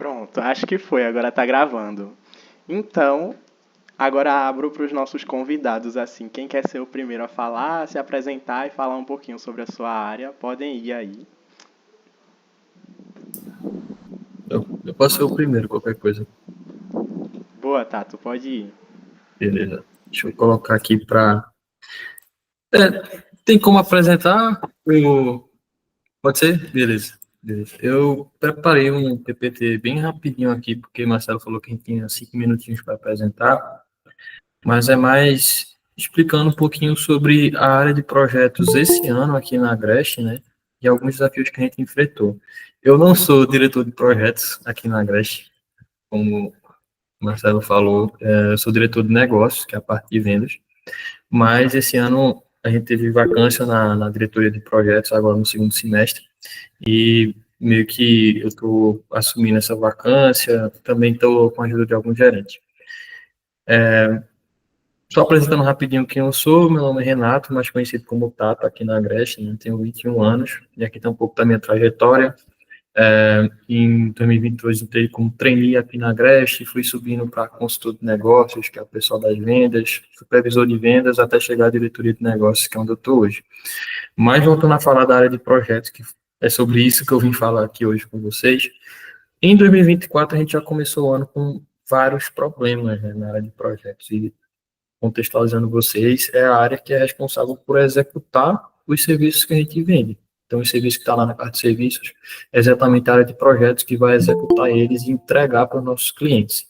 Pronto, acho que foi, agora tá gravando. Então, agora abro para os nossos convidados, assim, quem quer ser o primeiro a falar, se apresentar e falar um pouquinho sobre a sua área, podem ir aí. Eu posso ser o primeiro, qualquer coisa. Boa, Tato, pode ir. Beleza. Deixa eu colocar aqui para. Tem como apresentar? Pode ser? Beleza. Beleza. Eu preparei um PPT bem rapidinho aqui, porque Marcelo falou que a gente tinha 5 minutinhos para apresentar, mas é mais explicando um pouquinho sobre a área de projetos esse ano aqui na Agreste, né? E alguns desafios que a gente enfrentou. Eu não sou diretor de projetos aqui na Agreste, como o Marcelo falou, eu sou diretor de negócios, que é a parte de vendas. Mas esse ano a gente teve vacância na diretoria de projetos, agora no segundo semestre, e meio que eu estou assumindo essa vacância, também estou com a ajuda de alguns gerentes. Só apresentando rapidinho quem eu sou, meu nome é Renato, mais conhecido como Tato aqui na Agreste, né? Tenho 21 anos, e aqui está um pouco da minha trajetória. Em 2022 entrei como trainee aqui na Agreste, fui subindo para consultor de negócios, que é o pessoal das vendas, supervisor de vendas, até chegar à diretoria de negócios, que é onde eu estou hoje. Mas voltando a falar da área de projetos, que é sobre isso que eu vim falar aqui hoje com vocês, em 2024 a gente já começou o ano com vários problemas, né, na área de projetos, e contextualizando vocês, é a área que é responsável por executar os serviços que a gente vende. Então, os serviços que está lá na parte de serviços é exatamente a área de projetos que vai executar eles e entregar para os nossos clientes.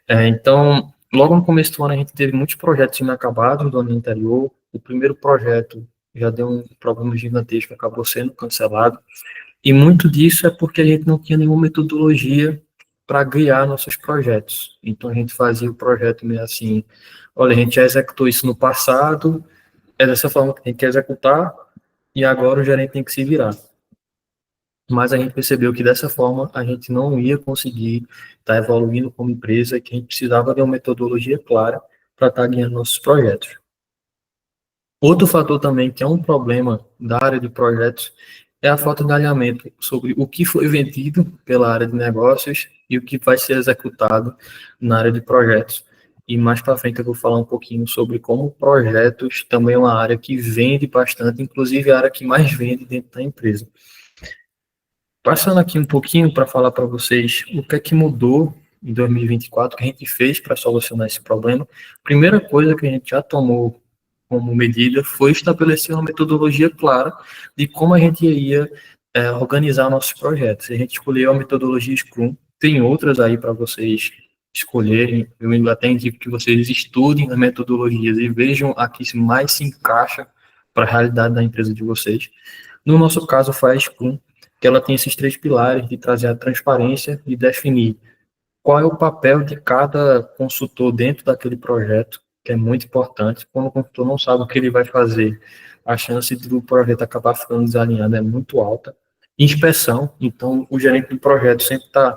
Então, logo no começo do ano, a gente teve muitos projetos inacabados do ano anterior. O primeiro projeto já deu um problema gigantesco, acabou sendo cancelado. E muito disso é porque a gente não tinha nenhuma metodologia para guiar nossos projetos. Então, a gente fazia o projeto meio assim: olha, a gente já executou isso no passado, é dessa forma que a gente quer executar, e agora o gerente tem que se virar. Mas a gente percebeu que dessa forma a gente não ia conseguir estar evoluindo como empresa, que a gente precisava de uma metodologia clara para estar guiando nossos projetos. Outro fator também que é um problema da área de projetos é a falta de alinhamento sobre o que foi vendido pela área de negócios e o que vai ser executado na área de projetos. E mais para frente eu vou falar um pouquinho sobre como projetos também é uma área que vende bastante, inclusive a área que mais vende dentro da empresa. Passando aqui um pouquinho para falar para vocês o que é que mudou em 2024, o que a gente fez para solucionar esse problema. Primeira coisa que a gente já tomou como medida foi estabelecer uma metodologia clara de como a gente ia organizar nossos projetos. A gente escolheu a metodologia Scrum, tem outras aí para vocês escolherem. Eu até indico que vocês estudem as metodologias e vejam a que mais se encaixa para a realidade da empresa de vocês. No nosso caso, foi a Scrum, que ela tem esses 3 pilares de trazer a transparência e definir qual é o papel de cada consultor dentro daquele projeto, que é muito importante. Quando o consultor não sabe o que ele vai fazer, a chance do projeto acabar ficando desalinhado é muito alta. Inspeção, então o gerente do projeto sempre está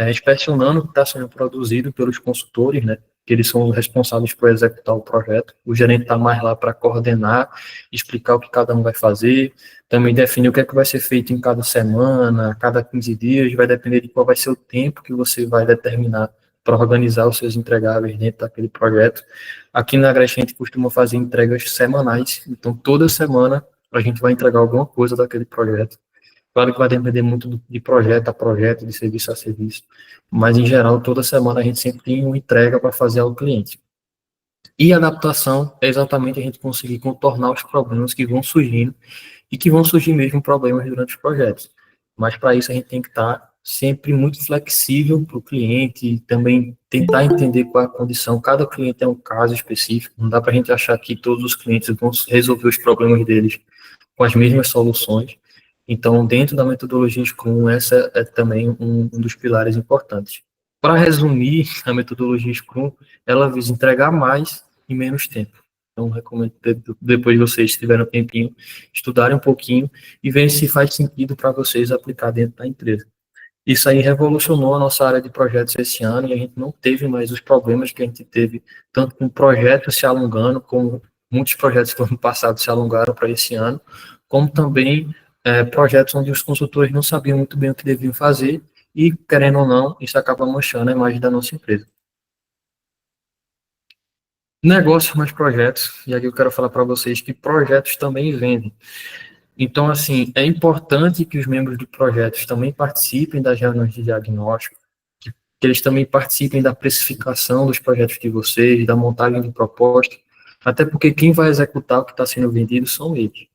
inspecionando o que está sendo produzido pelos consultores, né? Que eles são responsáveis por executar o projeto. O gerente está mais lá para coordenar, explicar o que cada um vai fazer, também definir o que é que vai ser feito em cada semana, a cada 15 dias, vai depender de qual vai ser o tempo que você vai determinar para organizar os seus entregáveis dentro daquele projeto. Aqui na Agreste a gente costuma fazer entregas semanais, então toda semana a gente vai entregar alguma coisa daquele projeto. Claro que vai depender muito de projeto a projeto, de serviço a serviço, mas em geral toda semana a gente sempre tem uma entrega para fazer ao cliente. E adaptação é exatamente a gente conseguir contornar os problemas que vão surgindo e que vão surgir mesmo problemas durante os projetos. Mas para isso a gente tem que estar sempre muito flexível para o cliente e também tentar entender qual é a condição. Cada cliente é um caso específico, não dá para a gente achar que todos os clientes vão resolver os problemas deles com as mesmas soluções. Então, dentro da metodologia Scrum, essa é também um dos pilares importantes. Para resumir, a metodologia Scrum, ela visa entregar mais em menos tempo. Então, recomendo depois de vocês tiverem um tempinho, estudarem um pouquinho e verem se faz sentido para vocês aplicar dentro da empresa. Isso aí revolucionou a nossa área de projetos esse ano e a gente não teve mais os problemas que a gente teve, tanto com projetos se alongando, como muitos projetos que no ano passado se alongaram para esse ano, como também projetos onde os consultores não sabiam muito bem o que deviam fazer e, querendo ou não, isso acaba manchando a imagem da nossa empresa. Negócios mais projetos, e aqui eu quero falar para vocês que projetos também vendem. Então, assim, é importante que os membros de projetos também participem das reuniões de diagnóstico, que eles também participem da precificação dos projetos de vocês, da montagem de proposta, até porque quem vai executar o que está sendo vendido são eles.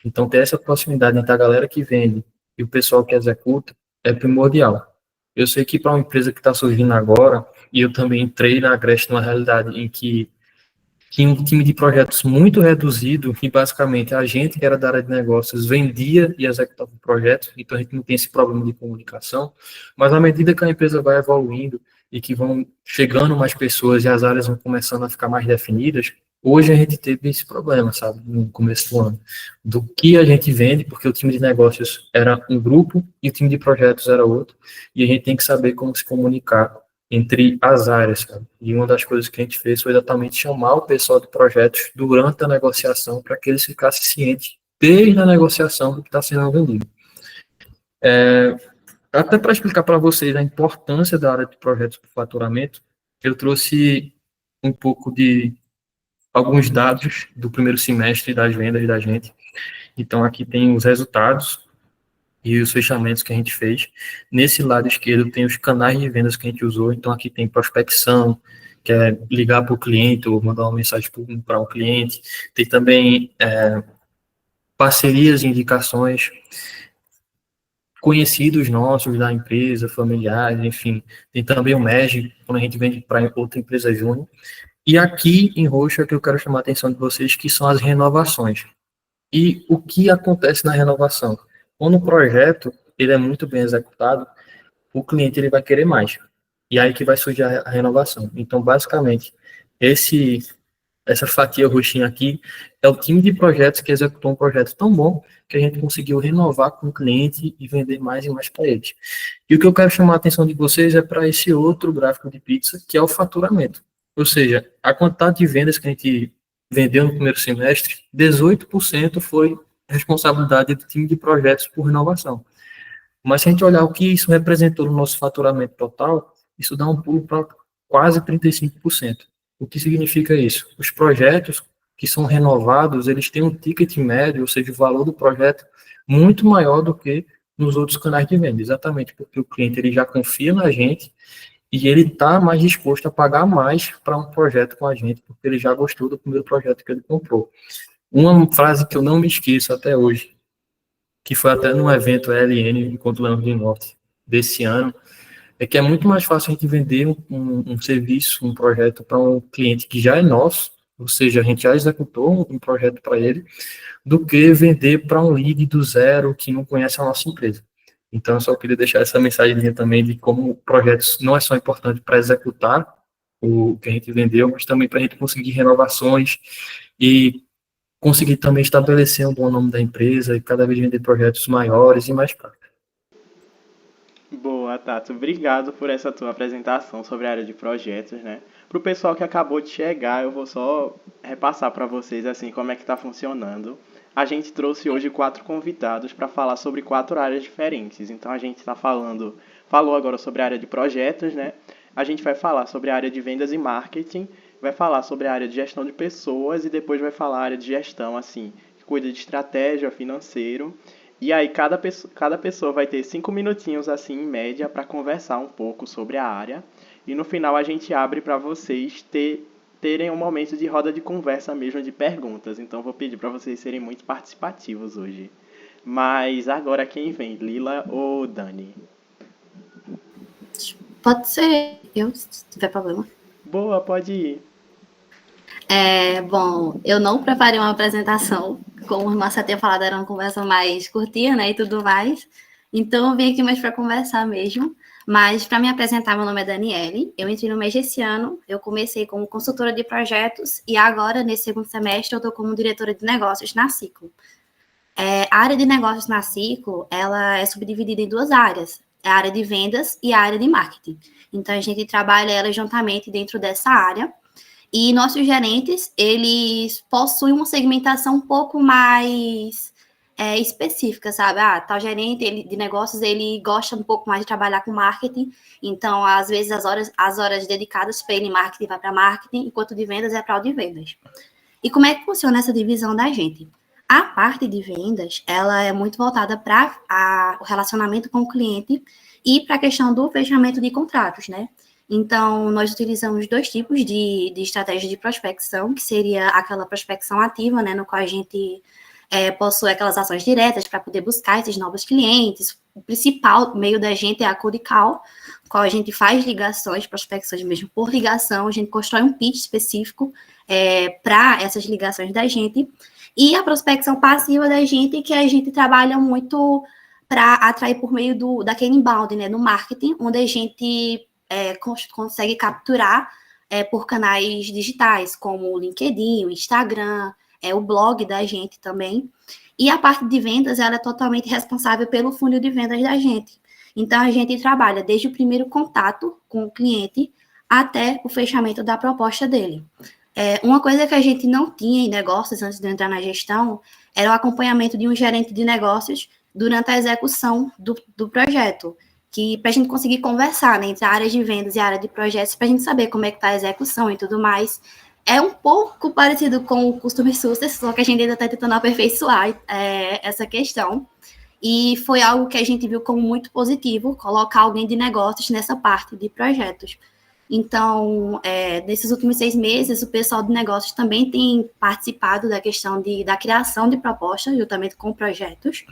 Então, ter essa proximidade entre a galera que vende e o pessoal que executa é primordial. Eu sei que para uma empresa que está surgindo agora, e eu também entrei na Agreste numa realidade em que tinha um time de projetos muito reduzido e basicamente a gente que era da área de negócios vendia e executava o projeto, então a gente não tem esse problema de comunicação, mas à medida que a empresa vai evoluindo e que vão chegando mais pessoas e as áreas vão começando a ficar mais definidas, hoje a gente teve esse problema, sabe, no começo do ano, do que a gente vende, porque o time de negócios era um grupo e o time de projetos era outro, e a gente tem que saber como se comunicar entre as áreas, cara. E uma das coisas que a gente fez foi exatamente chamar o pessoal de projetos durante a negociação para que eles ficassem cientes desde a negociação do que está sendo vendido. Até para explicar para vocês a importância da área de projetos para o faturamento, eu trouxe um pouco de alguns dados do primeiro semestre das vendas da gente. Então, aqui tem os resultados e os fechamentos que a gente fez. Nesse lado esquerdo tem os canais de vendas que a gente usou, então aqui tem prospecção, que é ligar para o cliente ou mandar uma mensagem para um cliente. Tem também parcerias e indicações, conhecidos nossos da empresa, familiares, enfim. Tem também o MEG, quando a gente vende para outra empresa júnior. E aqui em roxo é que eu quero chamar a atenção de vocês, que são as renovações. E o que acontece na renovação? Quando o projeto ele é muito bem executado, o cliente ele vai querer mais. E aí que vai surgir a renovação. Então, basicamente, essa fatia roxinha aqui é o time de projetos que executou um projeto tão bom que a gente conseguiu renovar com o cliente e vender mais e mais para eles. E o que eu quero chamar a atenção de vocês é para esse outro gráfico de pizza, que é o faturamento. Ou seja, a quantidade de vendas que a gente vendeu no primeiro semestre, 18% foi responsabilidade do time de projetos por renovação. Mas se a gente olhar o que isso representou no nosso faturamento total, isso dá um pulo para quase 35%. O que significa isso? Os projetos que são renovados, eles têm um ticket médio, ou seja, o valor do projeto muito maior do que nos outros canais de venda, exatamente porque o cliente ele já confia na gente e ele está mais disposto a pagar mais para um projeto com a gente, porque ele já gostou do primeiro projeto que ele comprou. Uma frase que eu não me esqueço até hoje, que foi até num evento LN, Encontro Leão do Norte, desse ano, é que é muito mais fácil a gente vender um serviço, um projeto para um cliente que já é nosso, ou seja, a gente já executou um projeto para ele, do que vender para um lead do zero que não conhece a nossa empresa. Então, eu só queria deixar essa mensagem também de como projetos não é só importante para executar o que a gente vendeu, mas também para a gente conseguir renovações e conseguir também estabelecer um bom nome da empresa e cada vez vender projetos maiores e mais caros. Boa, Tato. Obrigado por essa tua apresentação sobre a área de projetos, né? Para o pessoal que acabou de chegar, eu vou só repassar para vocês assim como é que está funcionando. A gente trouxe hoje 4 convidados para falar sobre 4 áreas diferentes. Então a gente falou agora sobre a área de projetos, né? A gente vai falar sobre a área de vendas e marketing, vai falar sobre a área de gestão de pessoas e depois vai falar a área de gestão, assim, que cuida de estratégia, financeiro. E aí cada pessoa vai ter 5 minutinhos, assim, em média, para conversar um pouco sobre a área. E no final a gente abre para vocês terem um momento de roda de conversa mesmo, de perguntas. Então vou pedir para vocês serem muito participativos hoje. Mas agora quem vem, Lila ou Dani? Pode ser eu, se tiver problema. Boa, pode ir. Bom, eu não preparei uma apresentação, como o Márcia tinha falado, era uma conversa mais curtinha, né, e tudo mais. Então, eu vim aqui mais para conversar mesmo. Mas, para me apresentar, meu nome é Daniele, eu entrei no mês desse ano, eu comecei como consultora de projetos e agora, nesse segundo semestre, eu estou como diretora de negócios na Ciclo. A área de negócios na Ciclo, ela é subdividida em 2 áreas, a área de vendas e a área de marketing. Então, a gente trabalha ela juntamente dentro dessa área. E nossos gerentes, eles possuem uma segmentação um pouco mais específicas, sabe? Ah, tal gerente de negócios, ele gosta um pouco mais de trabalhar com marketing, então, às vezes, as horas dedicadas para ele em marketing vai para marketing, enquanto de vendas é para o de vendas. E como é que funciona essa divisão da gente? A parte de vendas, ela é muito voltada para o relacionamento com o cliente e para a questão do fechamento de contratos, né? Então, nós utilizamos 2 tipos de estratégia de prospecção, que seria aquela prospecção ativa, né, no qual a gente possui aquelas ações diretas para poder buscar esses novos clientes. O principal meio da gente é a cold call, qual a gente faz ligações, prospecções mesmo por ligação, a gente constrói um pitch específico para essas ligações da gente. E a prospecção passiva da gente, que a gente trabalha muito para atrair por meio daquele inbound, né, no marketing, onde a gente consegue capturar por canais digitais, como o LinkedIn, o Instagram, o blog da gente também. E a parte de vendas, ela é totalmente responsável pelo funil de vendas da gente. Então, a gente trabalha desde o primeiro contato com o cliente até o fechamento da proposta dele. Uma coisa que a gente não tinha em negócios antes de entrar na gestão era o acompanhamento de um gerente de negócios durante a execução do projeto, que para a gente conseguir conversar, né, entre a área de vendas e a área de projetos, para a gente saber como é que está a execução e tudo mais. É um pouco parecido com o Customer Success, só que a gente ainda está tentando aperfeiçoar essa questão. E foi algo que a gente viu como muito positivo, colocar alguém de negócios nessa parte de projetos. Então, nesses últimos 6 meses, o pessoal de negócios também tem participado da questão da criação de propostas, juntamente com projetos,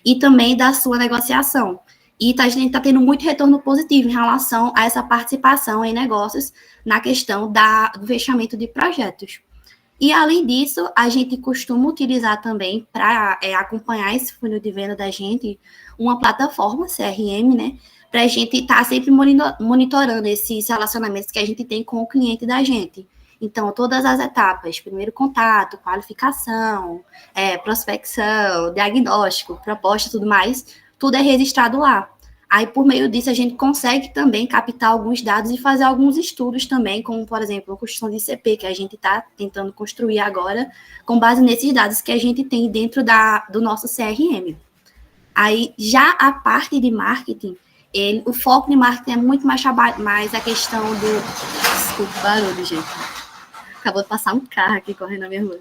e também da sua negociação. E a gente está tendo muito retorno positivo em relação a essa participação em negócios na questão do fechamento de projetos. E, além disso, a gente costuma utilizar também, para acompanhar esse funil de venda da gente, uma plataforma CRM, né? Para a gente estar sempre monitorando esses relacionamentos que a gente tem com o cliente da gente. Então, todas as etapas, primeiro contato, qualificação, prospecção, diagnóstico, proposta e tudo mais, tudo é registrado lá. Aí, por meio disso, a gente consegue também captar alguns dados e fazer alguns estudos também, como, por exemplo, a construção de ICP, que a gente está tentando construir agora, com base nesses dados que a gente tem dentro do nosso CRM. Aí, já a parte de marketing, o foco de marketing é muito mais a questão Desculpa o barulho, gente. Acabou de passar um carro aqui correndo na minha rua.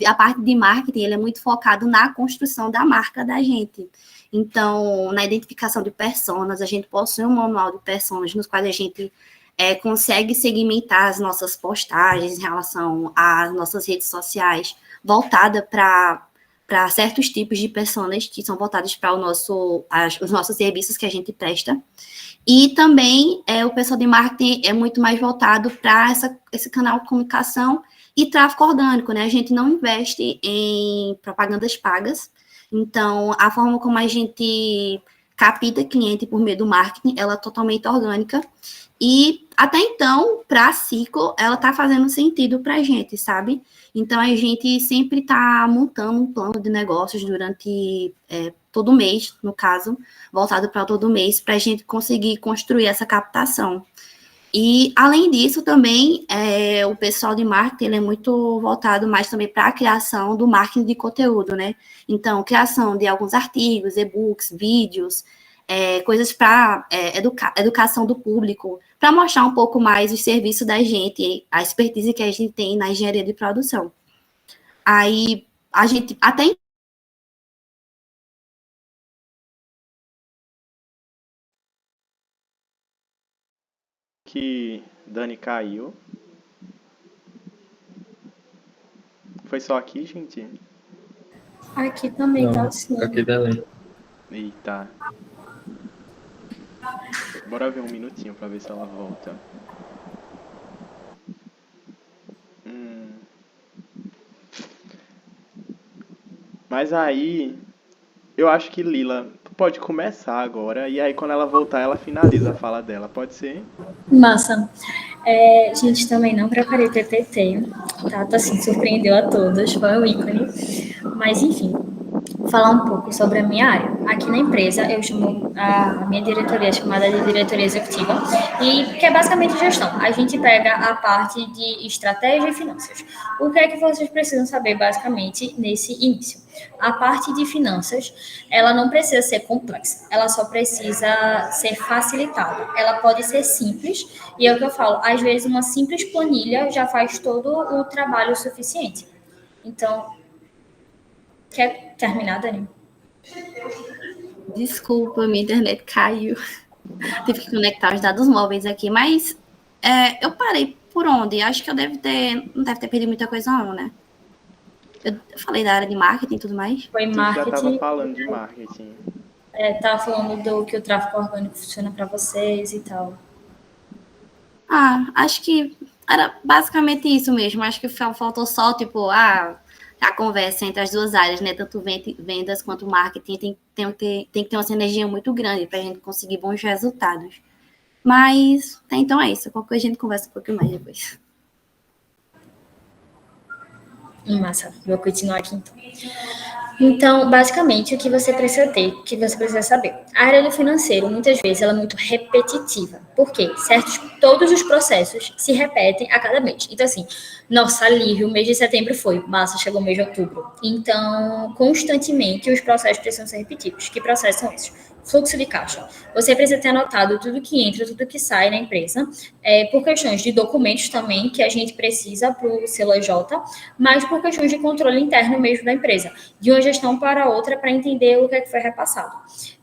A parte de marketing, ele é muito focado na construção da marca da gente. Então, na identificação de personas, a gente possui um manual de personas nos quais a gente consegue segmentar as nossas postagens em relação às nossas redes sociais, voltada para certos tipos de personas que são voltadas para os nossos serviços que a gente presta. E também o pessoal de marketing é muito mais voltado para esse canal de comunicação e tráfego orgânico, né? A gente não investe em propagandas pagas. Então, a forma como a gente capta cliente por meio do marketing, ela é totalmente orgânica. E, até então, para a Ciclo, ela está fazendo sentido para a gente, sabe? Então, a gente sempre está montando um plano de negócios durante todo mês, no caso, voltado para todo mês, para a gente conseguir construir essa captação. E, além disso, também, o pessoal de marketing ele é muito voltado mais também para a criação do marketing de conteúdo, né? Então, criação de alguns artigos, e-books, vídeos, coisas para educação do público, para mostrar um pouco mais o serviço da gente, a expertise que a gente tem na engenharia de produção. Aí, a gente até... Que Dani caiu. Foi só aqui, gente? Aqui também tá assim. Aqui também. Eita. Bora ver um minutinho pra ver se ela volta. Mas aí, eu acho que Lila pode começar agora. E aí, quando ela voltar, ela finaliza a fala dela. Pode ser? Massa. Gente, também não preparei PPT. Tá, assim, surpreendeu a todos. Foi um ícone. Mas, enfim. falar um pouco sobre a minha área. Aqui na empresa, eu chamo a minha diretoria chamada de diretoria executiva, e que é basicamente gestão. A gente pega a parte de estratégia e finanças. O que é que vocês precisam saber, basicamente, nesse início? A parte de finanças, ela não precisa ser complexa, ela só precisa ser facilitada. Ela pode ser simples, e é o que eu falo, às vezes uma simples planilha já faz todo o trabalho suficiente. Então, quer terminar, Dani? Desculpa, minha internet caiu. Tive que conectar os dados móveis aqui, mas eu parei por onde? Acho que não deve ter perdido muita coisa não, né? Eu falei da área de marketing e tudo mais. Foi Tu já estava marketing. falando de marketing. Tava falando do que o tráfego orgânico funciona para vocês e tal. Acho que era basicamente isso mesmo. Acho que faltou só, tipo, a conversa entre as duas áreas, né? Tanto vendas quanto marketing tem que ter uma sinergia muito grande para a gente conseguir bons resultados. Mas, então é isso. Qualquer coisa a gente conversa um pouquinho mais depois. Massa, vou continuar aqui então. Então, basicamente, o que você precisa ter, o que você precisa saber. A área do financeiro, muitas vezes, ela é muito repetitiva. Por quê? Todos os processos se repetem a cada mês. Então, assim, nossa, alívio, o mês de setembro foi, massa, chegou o mês de outubro. Então, constantemente, os processos precisam ser repetidos. Que processos são esses? Fluxo de caixa. Você precisa ter anotado tudo que entra, tudo que sai na empresa, por questões de documentos também, que a gente precisa para o CLJ, mas por questões de controle interno mesmo da empresa, de uma gestão para outra, para entender o que é que foi repassado.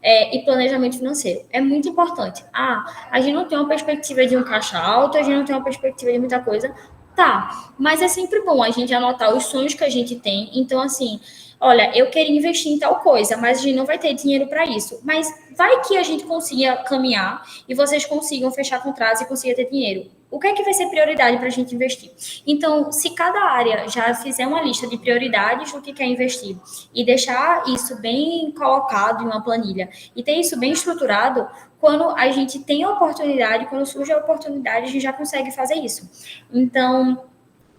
E planejamento financeiro. É muito importante. A gente não tem uma perspectiva de um caixa alto, a gente não tem uma perspectiva de muita coisa. Tá, mas é sempre bom a gente anotar os sonhos que a gente tem. Então, assim, olha, eu queria investir em tal coisa, mas a gente não vai ter dinheiro para isso. Mas vai que a gente consiga caminhar e vocês consigam fechar contratos e consiga ter dinheiro. O que é que vai ser prioridade para a gente investir? Então, se cada área já fizer uma lista de prioridades do que quer investir e deixar isso bem colocado em uma planilha e ter isso bem estruturado, quando a gente tem a oportunidade, quando surge a oportunidade, a gente já consegue fazer isso. Então,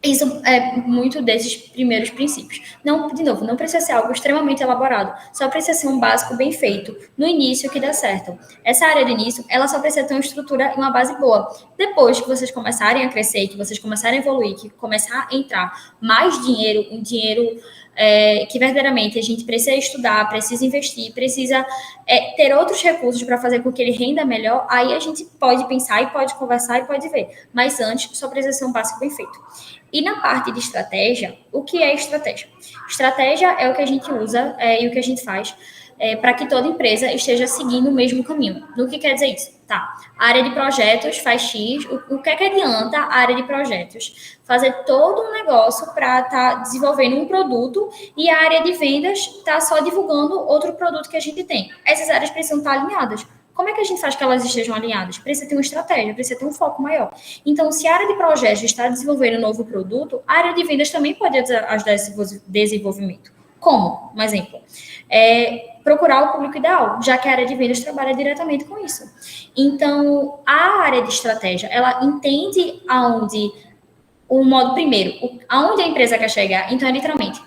isso é muito desses primeiros princípios. Não, de novo, não precisa ser algo extremamente elaborado, só precisa ser um básico bem feito, no início que dá certo. Essa área do início, ela só precisa ter uma estrutura e uma base boa. Depois que vocês começarem a crescer, que vocês começarem a evoluir, que começar a entrar mais dinheiro, um dinheiro que verdadeiramente a gente precisa estudar, precisa investir, precisa ter outros recursos para fazer com que ele renda melhor, aí a gente pode pensar e pode conversar e pode ver. Mas antes, só precisa ser um básico bem feito. E na parte de estratégia, o que é estratégia? Estratégia é o que a gente usa e o que a gente faz para que toda empresa esteja seguindo o mesmo caminho. No que quer dizer isso? Tá, a área de projetos faz X, o que é que adianta a área de projetos? Fazer todo um negócio para estar desenvolvendo um produto e a área de vendas está só divulgando outro produto que a gente tem. Essas áreas precisam estar alinhadas. Como é que a gente faz que elas estejam alinhadas? Precisa ter uma estratégia, precisa ter um foco maior. Então, se a área de projetos está desenvolvendo um novo produto, a área de vendas também pode ajudar esse desenvolvimento. Como? Um exemplo. Procurar o público ideal, já que a área de vendas trabalha diretamente com isso. Então, a área de estratégia, ela entende aonde aonde a empresa quer chegar. Então, literalmente,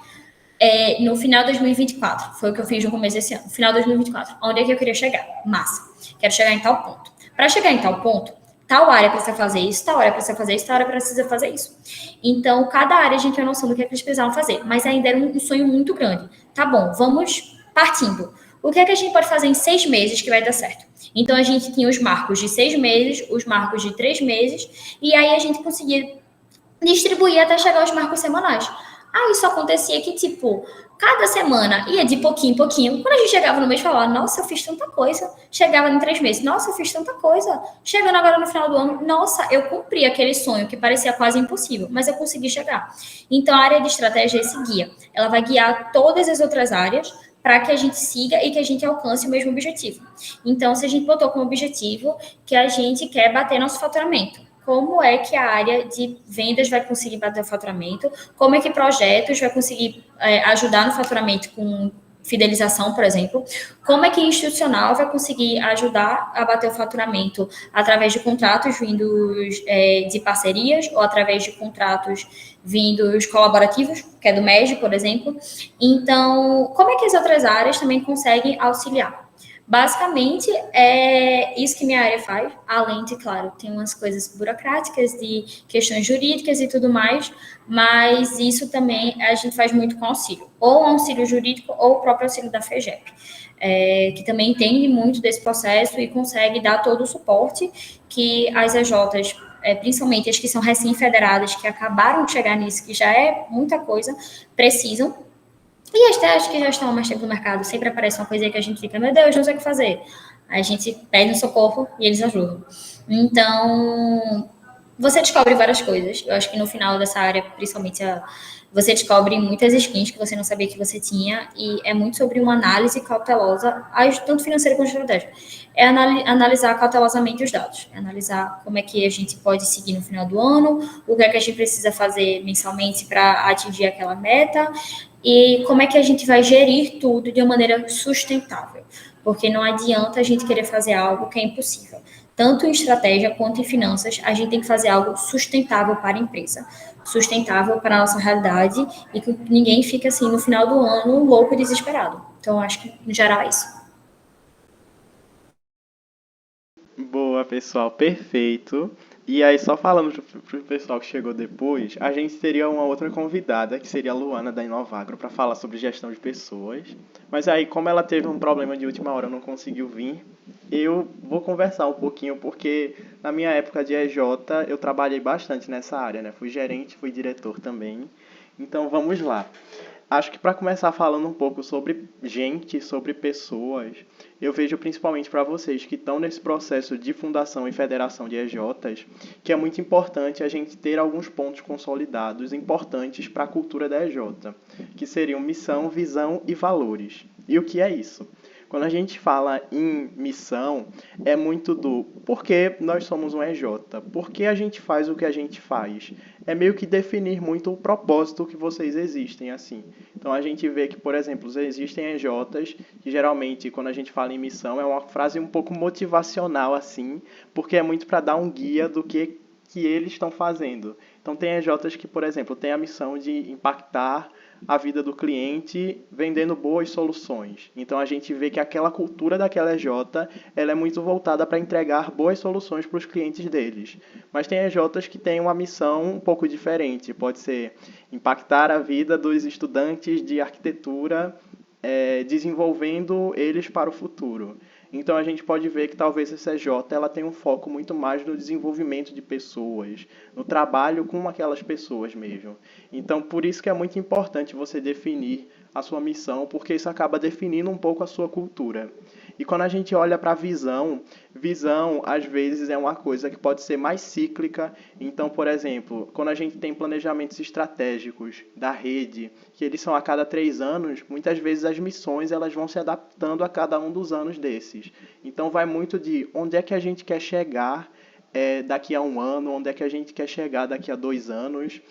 no final de 2024, foi o que eu fiz no começo desse ano, final de 2024, onde é que eu queria chegar? Massa, quero chegar em tal ponto. Para chegar em tal ponto, tal área precisa fazer isso, tal área precisa fazer isso, tal área precisa fazer isso. Então, cada área a gente tem a noção do que eles precisavam fazer, mas ainda era um sonho muito grande. Tá bom, vamos partindo. O que é que a gente pode fazer em 6 meses que vai dar certo? Então, a gente tinha os marcos de 6 meses, os marcos de 3 meses, e aí a gente conseguia distribuir até chegar aos marcos semanais. Aí isso acontecia que, tipo, cada semana ia de pouquinho em pouquinho. Quando a gente chegava no mês, falava, nossa, eu fiz tanta coisa. Chegava em 3 meses, nossa, eu fiz tanta coisa. Chegando agora no final do ano, nossa, eu cumpri aquele sonho que parecia quase impossível, mas eu consegui chegar. Então, a área de estratégia é esse guia. Ela vai guiar todas as outras áreas para que a gente siga e que a gente alcance o mesmo objetivo. Então, se a gente botou como objetivo que a gente quer bater nosso faturamento, como é que a área de vendas vai conseguir bater o faturamento, como é que projetos vai conseguir ajudar no faturamento com fidelização, por exemplo, como é que institucional vai conseguir ajudar a bater o faturamento através de contratos vindos de parcerias ou através de contratos vindos colaborativos, que é do MEG, por exemplo. Então, como é que as outras áreas também conseguem auxiliar? Basicamente, é isso que minha área faz, além de, claro, tem umas coisas burocráticas, de questões jurídicas e tudo mais, mas isso também a gente faz muito com auxílio, ou auxílio jurídico ou o próprio auxílio da FEGEP, que também entende muito desse processo e consegue dar todo o suporte que as EJs, principalmente as que são recém-federadas, que acabaram de chegar nisso, que já é muita coisa, precisam. E as acho que já estão há mais tempo no mercado, sempre aparece uma coisa que a gente fica, meu Deus, não sei o que fazer. Aí a gente pede um socorro e eles ajudam. Então, você descobre várias coisas. Eu acho que no final dessa área, principalmente, você descobre muitas skins que você não sabia que você tinha, e é muito sobre uma análise cautelosa, tanto financeira quanto estratégica. É analisar cautelosamente os dados, é analisar como é que a gente pode seguir no final do ano, o que é que a gente precisa fazer mensalmente para atingir aquela meta, e como é que a gente vai gerir tudo de uma maneira sustentável. Porque não adianta a gente querer fazer algo que é impossível. Tanto em estratégia quanto em finanças, a gente tem que fazer algo sustentável para a empresa, sustentável para a nossa realidade, e que ninguém fique assim no final do ano louco e desesperado. Então, acho que, no geral, é isso. Boa, pessoal, perfeito. E aí, só falando pro pessoal que chegou depois, a gente teria uma outra convidada, que seria a Luana da Inovagro, para falar sobre gestão de pessoas. Mas aí, como ela teve um problema de última hora, não conseguiu vir, eu vou conversar um pouquinho, porque na minha época de EJ, eu trabalhei bastante nessa área, né? Fui gerente, fui diretor também. Então, vamos lá. Acho que para começar falando um pouco sobre gente, sobre pessoas, eu vejo principalmente para vocês que estão nesse processo de fundação e federação de EJs, que é muito importante a gente ter alguns pontos consolidados importantes para a cultura da EJ, que seriam missão, visão e valores. E o que é isso? Quando a gente fala em missão, é muito do por que nós somos um EJ, por que a gente faz o que a gente faz. É meio que definir muito o propósito que vocês existem, assim. Então a gente vê que, por exemplo, existem EJs que geralmente, quando a gente fala em missão, é uma frase um pouco motivacional, assim, porque é muito para dar um guia do que eles estão fazendo. Então tem EJs que, por exemplo, têm a missão de impactar a vida do cliente vendendo boas soluções. Então a gente vê que aquela cultura daquela EJ, ela é muito voltada para entregar boas soluções para os clientes deles. Mas tem EJs que têm uma missão um pouco diferente. Pode ser impactar a vida dos estudantes de arquitetura, desenvolvendo eles para o futuro. Então a gente pode ver que talvez essa EJ ela tenha um foco muito mais no desenvolvimento de pessoas, no trabalho com aquelas pessoas mesmo. Então por isso que é muito importante você definir a sua missão, porque isso acaba definindo um pouco a sua cultura. E quando a gente olha para a visão às vezes é uma coisa que pode ser mais cíclica. Então, por exemplo, quando a gente tem planejamentos estratégicos da rede, que eles são a cada 3 anos, muitas vezes as missões elas vão se adaptando a cada um dos anos desses. Então vai muito de onde é que a gente quer chegar daqui a 1 ano, onde é que a gente quer chegar daqui a 2 anos.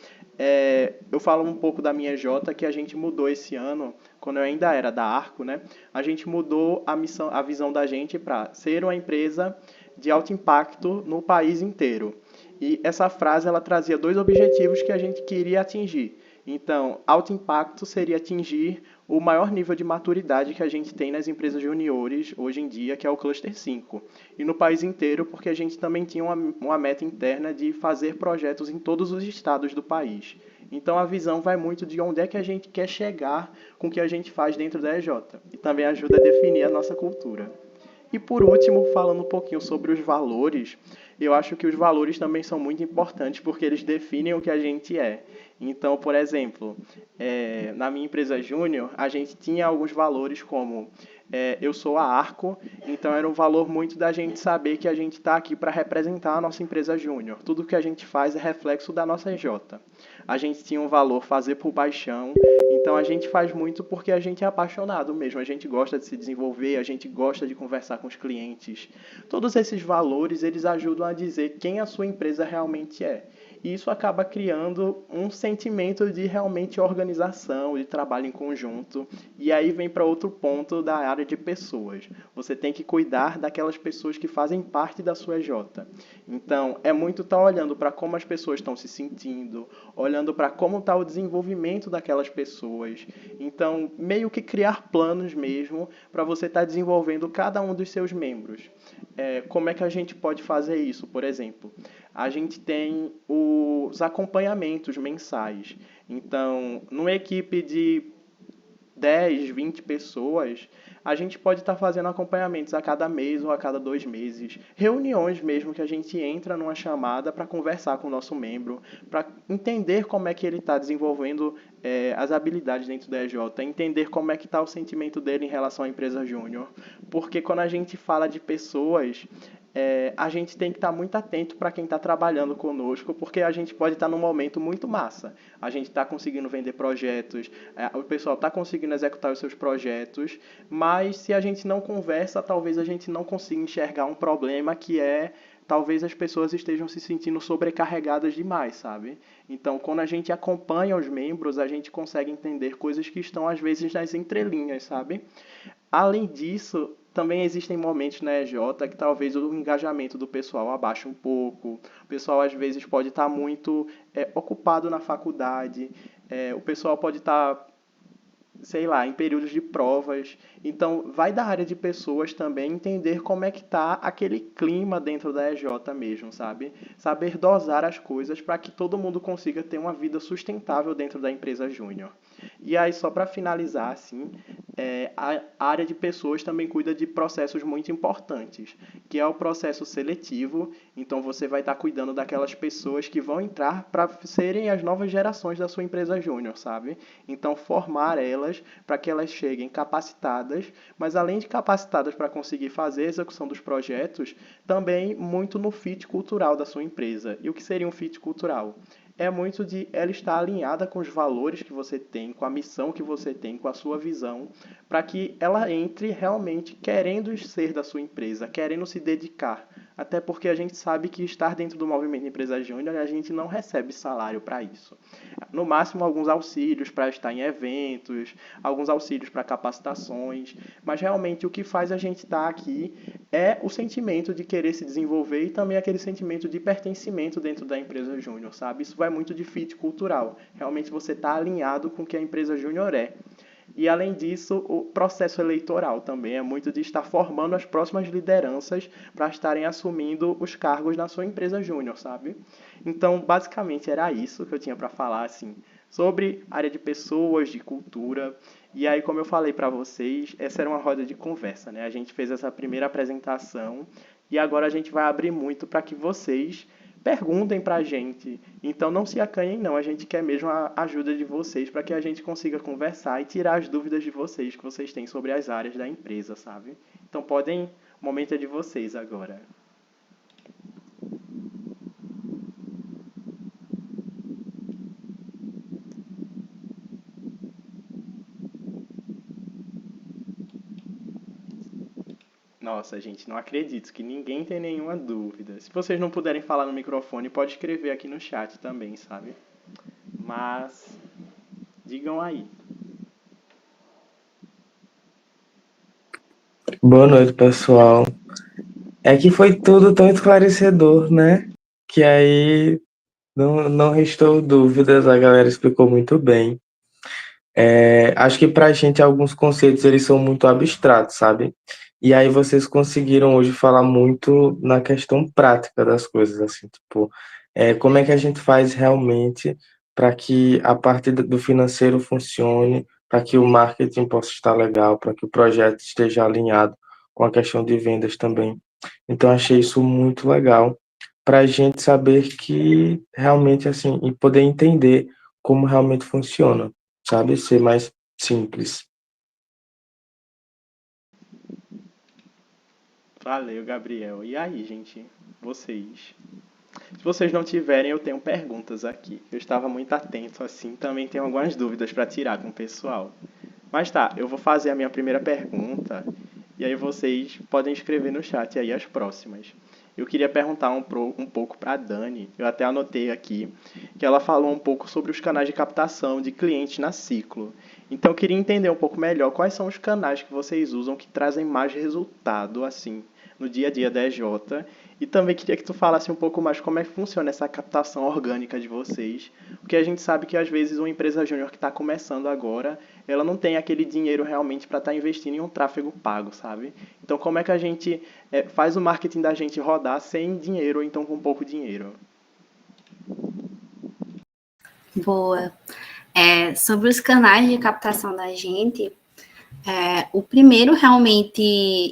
Eu falo um pouco da minha EJ, que a gente mudou esse ano, quando eu ainda era da Arco, né? A gente mudou a visão da gente para ser uma empresa de alto impacto no país inteiro. E essa frase ela trazia 2 objetivos que a gente queria atingir. Então, alto impacto seria atingir o maior nível de maturidade que a gente tem nas empresas juniores hoje em dia, que é o Cluster 5. E no país inteiro, porque a gente também tinha uma meta interna de fazer projetos em todos os estados do país. Então, a visão vai muito de onde é que a gente quer chegar com o que a gente faz dentro da EJ. E também ajuda a definir a nossa cultura. E por último, falando um pouquinho sobre os valores, eu acho que os valores também são muito importantes porque eles definem o que a gente é. Então, por exemplo, na minha empresa Júnior, a gente tinha alguns valores como eu sou a Arco, então era um valor muito da gente saber que a gente está aqui para representar a nossa empresa Júnior. Tudo que a gente faz é reflexo da nossa EJ. A gente tinha um valor fazer por paixão, então a gente faz muito porque a gente é apaixonado mesmo, a gente gosta de se desenvolver, a gente gosta de conversar com os clientes. Todos esses valores, eles ajudam a dizer quem a sua empresa realmente é. E isso acaba criando um sentimento de realmente organização, de trabalho em conjunto. E aí vem para outro ponto da área de pessoas. Você tem que cuidar daquelas pessoas que fazem parte da sua EJ. Então, é muito estar olhando para como as pessoas estão se sentindo, olhando para como está o desenvolvimento daquelas pessoas. Então, meio que criar planos mesmo para você estar desenvolvendo cada um dos seus membros. Como é que a gente pode fazer isso, por exemplo? A gente tem os acompanhamentos mensais. Então, numa equipe de 10, 20 pessoas, a gente pode estar fazendo acompanhamentos a cada mês ou a cada 2 meses. Reuniões mesmo que a gente entra numa chamada para conversar com o nosso membro, para entender como é que ele está desenvolvendo as habilidades dentro da EJ, entender como é que está o sentimento dele em relação à empresa júnior. Porque quando a gente fala de pessoas, a gente tem que estar muito atento para quem está trabalhando conosco, porque a gente pode estar num momento muito massa. A gente está conseguindo vender projetos, o pessoal está conseguindo executar os seus projetos, mas se a gente não conversa, talvez a gente não consiga enxergar um problema que talvez as pessoas estejam se sentindo sobrecarregadas demais, sabe? Então, quando a gente acompanha os membros, a gente consegue entender coisas que estão, às vezes, nas entrelinhas, sabe? Além disso, também existem momentos na EJ que talvez o engajamento do pessoal abaixe um pouco. O pessoal, às vezes, pode estar muito ocupado na faculdade. O pessoal pode estar, sei lá, em períodos de provas. Então, vai da área de pessoas também entender como é que está aquele clima dentro da EJ mesmo, sabe? Saber dosar as coisas para que todo mundo consiga ter uma vida sustentável dentro da empresa júnior. E aí, só para finalizar, assim, a área de pessoas também cuida de processos muito importantes, que é o processo seletivo. Então, você vai estar cuidando daquelas pessoas que vão entrar para serem as novas gerações da sua empresa júnior, sabe? Então, formar elas para que elas cheguem capacitadas, mas além de capacitadas para conseguir fazer a execução dos projetos, também muito no fit cultural da sua empresa. E o que seria um fit cultural? É muito de ela estar alinhada com os valores que você tem, com a missão que você tem, com a sua visão, para que ela entre realmente querendo ser da sua empresa, querendo se dedicar. Até porque a gente sabe que estar dentro do movimento Empresa Júnior, a gente não recebe salário para isso. No máximo, alguns auxílios para estar em eventos, alguns auxílios para capacitações, mas realmente o que faz a gente estar aqui é o sentimento de querer se desenvolver e também aquele sentimento de pertencimento dentro da empresa júnior, sabe? Isso vai muito de fit cultural. Realmente você está alinhado com o que a empresa júnior é. E, além disso, o processo eleitoral também é muito de estar formando as próximas lideranças para estarem assumindo os cargos na sua empresa júnior, sabe? Então, basicamente, era isso que eu tinha para falar, assim, sobre área de pessoas, de cultura. E aí, como eu falei para vocês, essa era uma roda de conversa, né? A gente fez essa primeira apresentação e agora a gente vai abrir muito para que vocês perguntem para a gente. Então, não se acanhem, não. A gente quer mesmo a ajuda de vocês para que a gente consiga conversar e tirar as dúvidas de vocês que vocês têm sobre as áreas da empresa, sabe? Então, o momento é de vocês agora. Nossa, gente, não acredito que ninguém tem nenhuma dúvida. Se vocês não puderem falar no microfone, pode escrever aqui no chat também, sabe? Mas, digam aí. Boa noite, pessoal. É que foi tudo tão esclarecedor, né? Que aí não restou dúvidas, a galera explicou muito bem. Acho que pra gente alguns conceitos eles são muito abstratos, sabe? E aí vocês conseguiram hoje falar muito na questão prática das coisas, assim, tipo, como é que a gente faz realmente para que a parte do financeiro funcione, para que o marketing possa estar legal, para que o projeto esteja alinhado com a questão de vendas também. Então, achei isso muito legal para a gente saber que realmente, assim, e poder entender como realmente funciona, sabe? Ser mais simples. Valeu, Gabriel. E aí, gente? Vocês? Se vocês não tiverem, eu tenho perguntas aqui. Eu estava muito atento, assim, também tenho algumas dúvidas para tirar com o pessoal. Mas tá, eu vou fazer a minha primeira pergunta e aí vocês podem escrever no chat aí as próximas. eu queria perguntar um pouco para a Dani, eu até anotei aqui, que ela falou um pouco sobre os canais de captação de clientes na Ciclo. Então, eu queria entender um pouco melhor quais são os canais que vocês usam que trazem mais resultado, assim, no dia a dia da EJ. E também queria que tu falasse um pouco mais como é que funciona essa captação orgânica de vocês, porque a gente sabe que às vezes uma empresa júnior que está começando agora, ela não tem aquele dinheiro realmente para estar investindo em um tráfego pago, sabe? Então, como é que a gente faz o marketing da gente rodar sem dinheiro ou então com pouco dinheiro? Boa. Sobre os canais de captação da gente, o primeiro realmente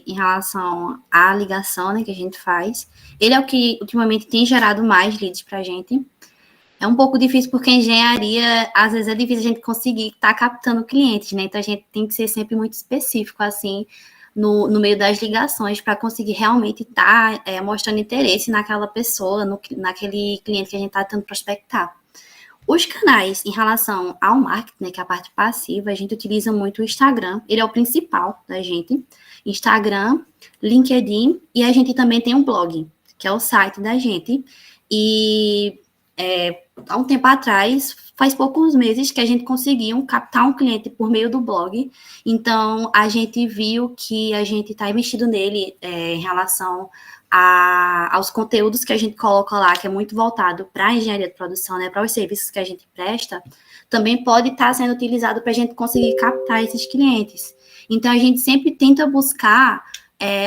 em relação à ligação, né, que a gente faz, ele é o que ultimamente tem gerado mais leads para a gente. É um pouco difícil porque engenharia, às vezes é difícil a gente conseguir estar captando clientes, né? Então a gente tem que ser sempre muito específico, assim, no meio das ligações, para conseguir realmente estar mostrando interesse naquela pessoa, naquele cliente que a gente está tentando prospectar. Os canais em relação ao marketing, né, que é a parte passiva, a gente utiliza muito o Instagram, ele é o principal da gente. Instagram, LinkedIn, e a gente também tem um blog, que é o site da gente. E há um tempo atrás, faz poucos meses que a gente conseguiu captar um cliente por meio do blog. Então, a gente viu que a gente está investido nele em relação aos conteúdos que a gente coloca lá, que é muito voltado para a engenharia de produção, né, para os serviços que a gente presta, também pode estar sendo utilizado para a gente conseguir captar esses clientes. Então, a gente sempre tenta buscar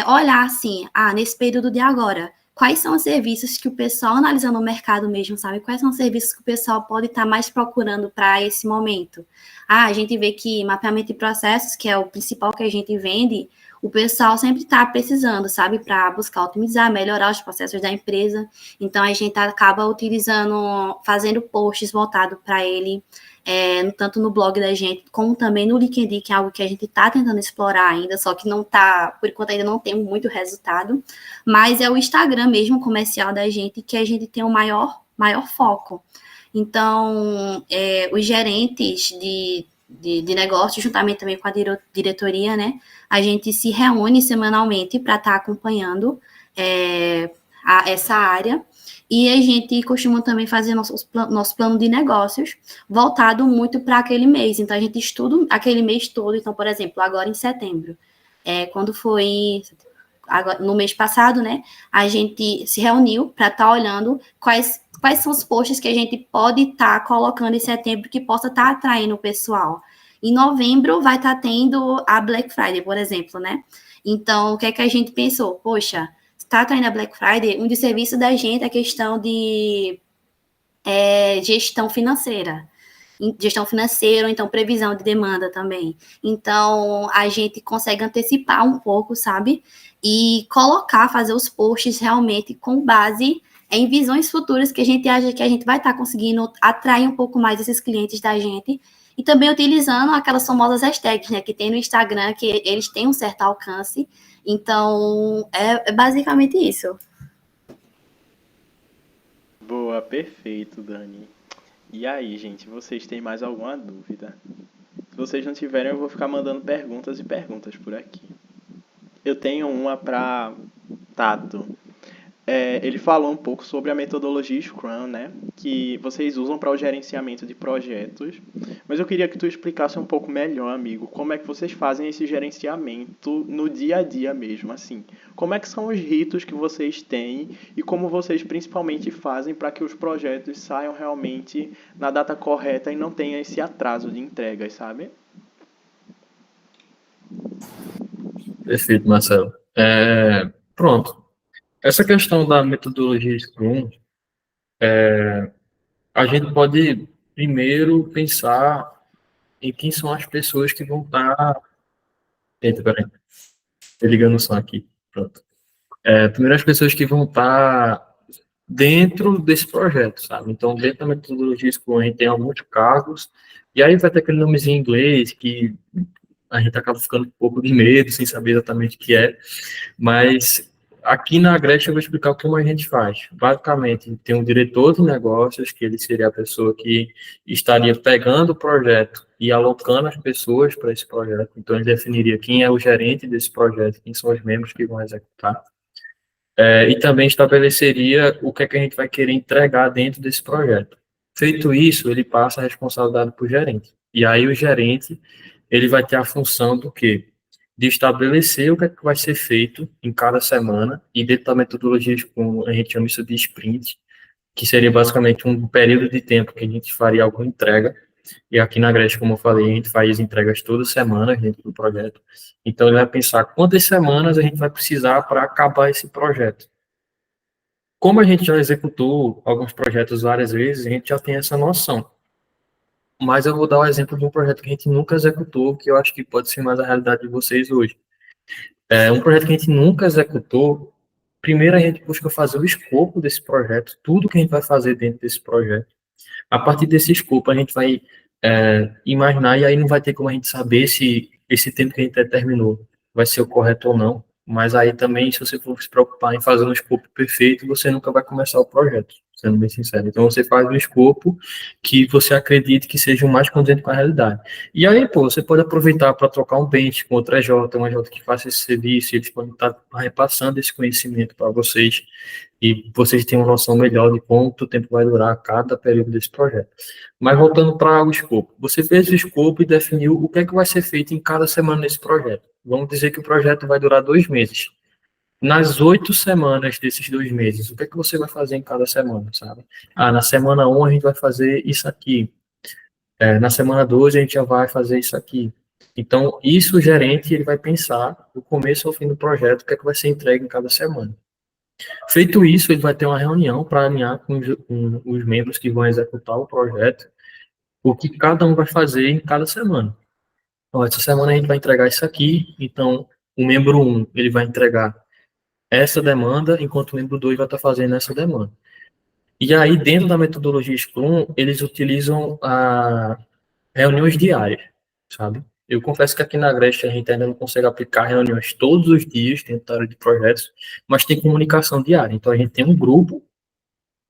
olhar assim, nesse período de agora, quais são os serviços que o pessoal, analisando o mercado mesmo, sabe? Quais são os serviços que o pessoal pode estar mais procurando para esse momento? A gente vê que mapeamento de processos, que é o principal que a gente vende, o pessoal sempre está precisando, sabe? Para buscar otimizar, melhorar os processos da empresa. Então, a gente acaba fazendo posts voltados para ele, tanto no blog da gente, como também no LinkedIn, que é algo que a gente está tentando explorar ainda, só que não está, por enquanto ainda não tem muito resultado, mas é o Instagram mesmo, comercial da gente, que a gente tem o maior foco. Então, os gerentes de negócio, juntamente também com a diretoria, né, a gente se reúne semanalmente para estar acompanhando essa área. E a gente costuma também fazer nosso plano de negócios voltado muito para aquele mês. Então, a gente estuda aquele mês todo. Então, por exemplo, agora em setembro, quando foi no mês passado, né, a gente se reuniu para estar olhando quais são os posts que a gente pode estar colocando em setembro que possa estar atraindo o pessoal. Em novembro vai estar tendo a Black Friday, por exemplo, né? Então, o que é que a gente pensou? Poxa, está atraindo a Black Friday, um dos serviços da gente é a questão de gestão financeira. Gestão financeira, ou então previsão de demanda também. Então, a gente consegue antecipar um pouco, sabe? E fazer os posts realmente com base em visões futuras que a gente acha que a gente vai estar conseguindo atrair um pouco mais esses clientes da gente. E também utilizando aquelas famosas hashtags, né, que tem no Instagram, que eles têm um certo alcance. Então, é basicamente isso. Boa, perfeito, Dani. E aí, gente, vocês têm mais alguma dúvida? Se vocês não tiverem, eu vou ficar mandando perguntas e perguntas por aqui. Eu tenho uma para Tato. Ele falou um pouco sobre a metodologia Scrum, né, que vocês usam para o gerenciamento de projetos, mas eu queria que tu explicasse um pouco melhor, amigo, como é que vocês fazem esse gerenciamento no dia a dia mesmo, assim, como é que são os ritos que vocês têm e como vocês principalmente fazem para que os projetos saiam realmente na data correta e não tenha esse atraso de entregas, sabe? Perfeito, Marcelo. Pronto. Essa questão da metodologia Scrum, a gente pode primeiro pensar em quem são as pessoas que vão estar... Eita, peraí. Tô ligando o som aqui. Pronto. Primeiro as pessoas que vão estar dentro desse projeto, sabe? Então, dentro da metodologia Scrum, a gente tem alguns cargos, e aí vai ter aquele nomezinho em inglês que a gente acaba ficando um pouco de medo, sem saber exatamente o que é, mas aqui na Agreste eu vou explicar como a gente faz. Basicamente, tem um diretor de negócios, que ele seria a pessoa que estaria pegando o projeto e alocando as pessoas para esse projeto. Então, ele definiria quem é o gerente desse projeto, quem são os membros que vão executar. E também estabeleceria o que é que a gente vai querer entregar dentro desse projeto. Feito isso, ele passa a responsabilidade para o gerente. E aí o gerente, ele vai ter a função do quê? De estabelecer o que é que vai ser feito em cada semana, e dentro da metodologia, a gente chama isso de sprint, que seria basicamente um período de tempo que a gente faria alguma entrega. E aqui na Grécia, como eu falei, a gente faz entregas toda semana dentro do projeto. Então, ele vai pensar quantas semanas a gente vai precisar para acabar esse projeto. Como a gente já executou alguns projetos várias vezes, a gente já tem essa noção. Mas eu vou dar o exemplo de um projeto que a gente nunca executou, que eu acho que pode ser mais a realidade de vocês hoje. É um projeto que a gente nunca executou. Primeiro, a gente busca fazer o escopo desse projeto, tudo que a gente vai fazer dentro desse projeto. A partir desse escopo, a gente vai imaginar, e aí não vai ter como a gente saber se esse tempo que a gente determinou vai ser o correto ou não. Mas aí também, se você for se preocupar em fazer um escopo perfeito, você nunca vai começar o projeto, sendo bem sincero. Então, você faz um escopo que você acredite que seja o mais condizente com a realidade. E aí, pô, você pode aproveitar para trocar um bench com outra EJ, uma EJ que faça esse serviço, e eles podem estar repassando esse conhecimento para vocês, e vocês têm uma noção melhor de quanto tempo vai durar cada período desse projeto. Mas voltando para o escopo, você fez o escopo e definiu o que é que vai ser feito em cada semana nesse projeto. Vamos dizer que o projeto vai durar 2 meses. Nas 8 semanas desses 2 meses, o que é que você vai fazer em cada semana, sabe? Na semana 1 a gente vai fazer isso aqui. Na semana 12 a gente já vai fazer isso aqui. Então, isso o gerente ele vai pensar do começo ao fim do projeto, o que é que vai ser entregue em cada semana. Feito isso, ele vai ter uma reunião para alinhar com os membros que vão executar o projeto, o que cada um vai fazer em cada semana. Então, essa semana a gente vai entregar isso aqui, então o membro 1 ele vai entregar essa demanda, enquanto o membro 2 vai estar fazendo essa demanda. E aí, dentro da metodologia Scrum, eles utilizam reuniões diárias, sabe? Eu confesso que aqui na Grécia a gente ainda não consegue aplicar reuniões todos os dias dentro da área de projetos, mas tem comunicação diária. Então, a gente tem um grupo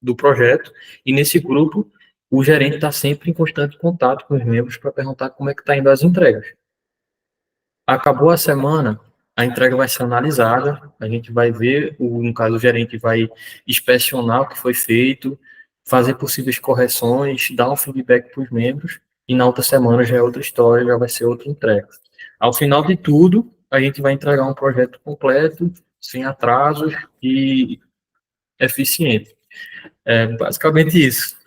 do projeto, e nesse grupo, o gerente está sempre em constante contato com os membros para perguntar como é que está indo as entregas. Acabou a semana, a entrega vai ser analisada, a gente vai ver, no caso, o gerente vai inspecionar o que foi feito, fazer possíveis correções, dar um feedback para os membros, e na outra semana já é outra história, já vai ser outra entrega. Ao final de tudo, a gente vai entregar um projeto completo, sem atrasos e eficiente. Basicamente isso.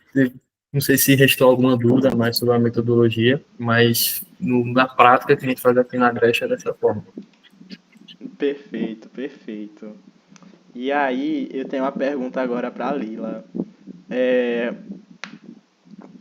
Não sei se restou alguma dúvida mais sobre a metodologia, mas na prática que a gente faz aqui na Grécia é dessa forma. Perfeito, perfeito. E aí, eu tenho uma pergunta agora para a Lila.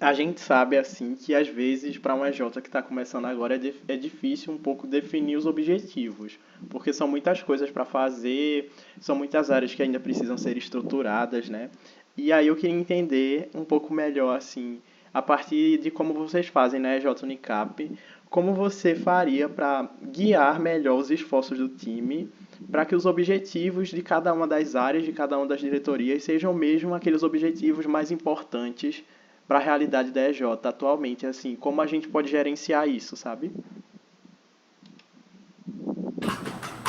A gente sabe, assim, que às vezes para uma EJ que está começando agora é difícil um pouco definir os objetivos, porque são muitas coisas para fazer, são muitas áreas que ainda precisam ser estruturadas, né? E aí eu queria entender um pouco melhor, assim, a partir de como vocês fazem na EJ Unicap, como você faria para guiar melhor os esforços do time para que os objetivos de cada uma das áreas, de cada uma das diretorias, sejam mesmo aqueles objetivos mais importantes para a realidade da EJ atualmente, assim, como a gente pode gerenciar isso, sabe?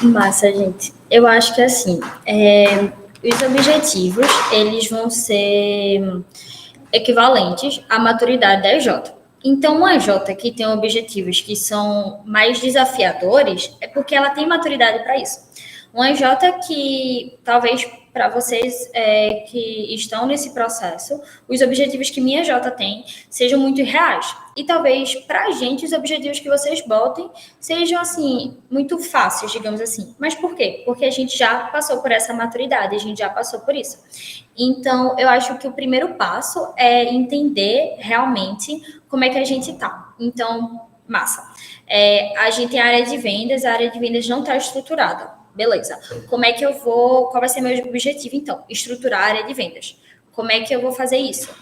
Massa, gente. Eu acho que, assim, os objetivos, eles vão ser equivalentes à maturidade da EJ. Então, uma EJ que tem objetivos que são mais desafiadores é porque ela tem maturidade para isso. Uma EJ que, talvez, para vocês que estão nesse processo, os objetivos que minha EJ tem sejam muito reais. E talvez, para a gente, os objetivos que vocês botem sejam, assim, muito fáceis, digamos assim. Mas por quê? Porque a gente já passou por essa maturidade, a gente já passou por isso. Então, eu acho que o primeiro passo é entender realmente como é que a gente está. Então, massa. A gente tem a área de vendas não está estruturada. Beleza. Como é que eu vou... Qual vai ser meu objetivo, então? Estruturar a área de vendas. Como é que eu vou fazer isso?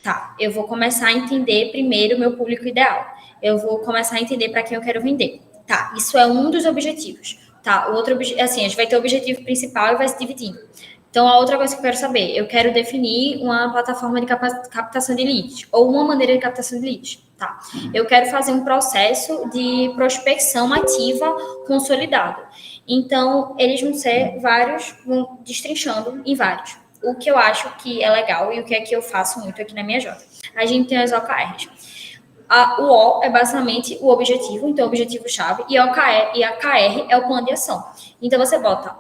Tá, eu vou começar a entender primeiro o meu público ideal. Eu vou começar a entender para quem eu quero vender. Tá, isso é um dos objetivos. Tá, o outro... Assim, a gente vai ter o objetivo principal e vai se dividindo. Então, a outra coisa que eu quero saber, eu quero definir uma plataforma de captação de leads, ou uma maneira de captação de leads, tá? Eu quero fazer um processo de prospecção ativa consolidado. Então, eles vão ser vários, vão destrinchando em vários. O que eu acho que é legal e o que é que eu faço muito aqui na minha Jota. A gente tem as OKRs. O O é basicamente o objetivo, então o objetivo-chave, e a KR é o plano de ação. Então você bota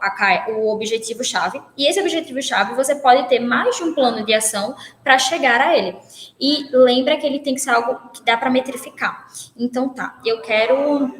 o objetivo-chave, e esse objetivo-chave você pode ter mais de um plano de ação para chegar a ele. E lembra que ele tem que ser algo que dá para metrificar. Então tá, eu quero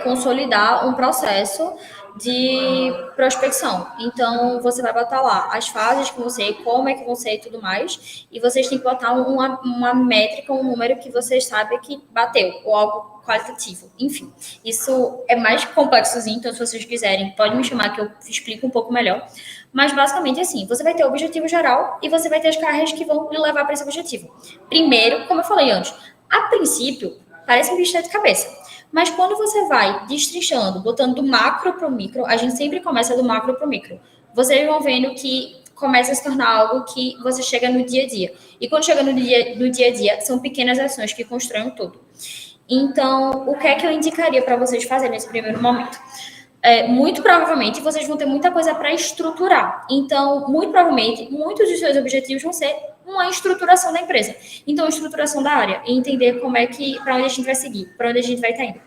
consolidar um processo de prospecção. Então, você vai botar lá as fases que vão ser, como é que vão ser e tudo mais, e vocês têm que botar uma métrica, um número que vocês sabem que bateu, ou algo qualitativo. Enfim, isso é mais complexozinho, então se vocês quiserem, pode me chamar que eu explico um pouco melhor. Mas, basicamente, assim, você vai ter o objetivo geral e você vai ter as carreiras que vão lhe levar para esse objetivo. Primeiro, como eu falei antes, a princípio, parece um bicho de cabeça. Mas quando você vai destrinchando, botando do macro para o micro, a gente sempre começa do macro para o micro. Vocês vão vendo que começa a se tornar algo que você chega no dia a dia. E quando chega no dia a dia, são pequenas ações que constroem o todo. Então, o que é que eu indicaria para vocês fazerem nesse primeiro momento? Muito provavelmente, vocês vão ter muita coisa para estruturar. Então, muito provavelmente, muitos dos seus objetivos vão ser uma estruturação da empresa. Então, a estruturação da área e entender como é que, para onde a gente vai seguir, para onde a gente vai estar indo.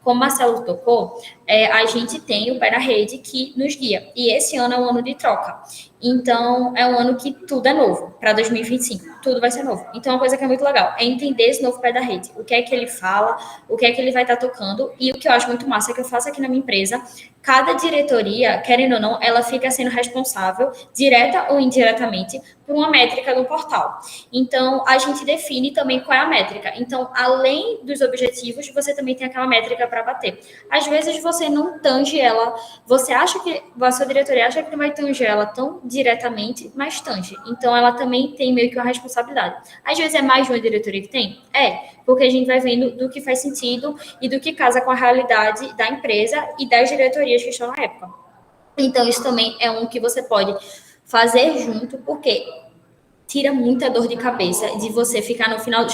Como o Marcelo tocou, a gente tem o pé na rede que nos guia. E esse ano é um ano de troca. Então, é um ano que tudo é novo. Para 2025, tudo vai ser novo. Então, uma coisa que é muito legal é entender esse novo pé da rede. O que é que ele fala, o que é que ele vai estar tocando. E o que eu acho muito massa é que eu faço aqui na minha empresa, cada diretoria, querendo ou não, ela fica sendo responsável, direta ou indiretamente, por uma métrica do portal. Então, a gente define também qual é a métrica. Então, além dos objetivos, você também tem aquela métrica para bater. Às vezes, você não tange ela, você acha que, a sua diretoria acha que não vai tanger ela tão diretamente, mas tange. Então, ela também tem meio que uma responsabilidade. Às vezes, é mais de uma diretoria que tem? Porque a gente vai vendo do que faz sentido e do que casa com a realidade da empresa e das diretorias que estão na época. Então, isso também é um que você pode fazer junto, porque tira muita dor de cabeça de você chegar no final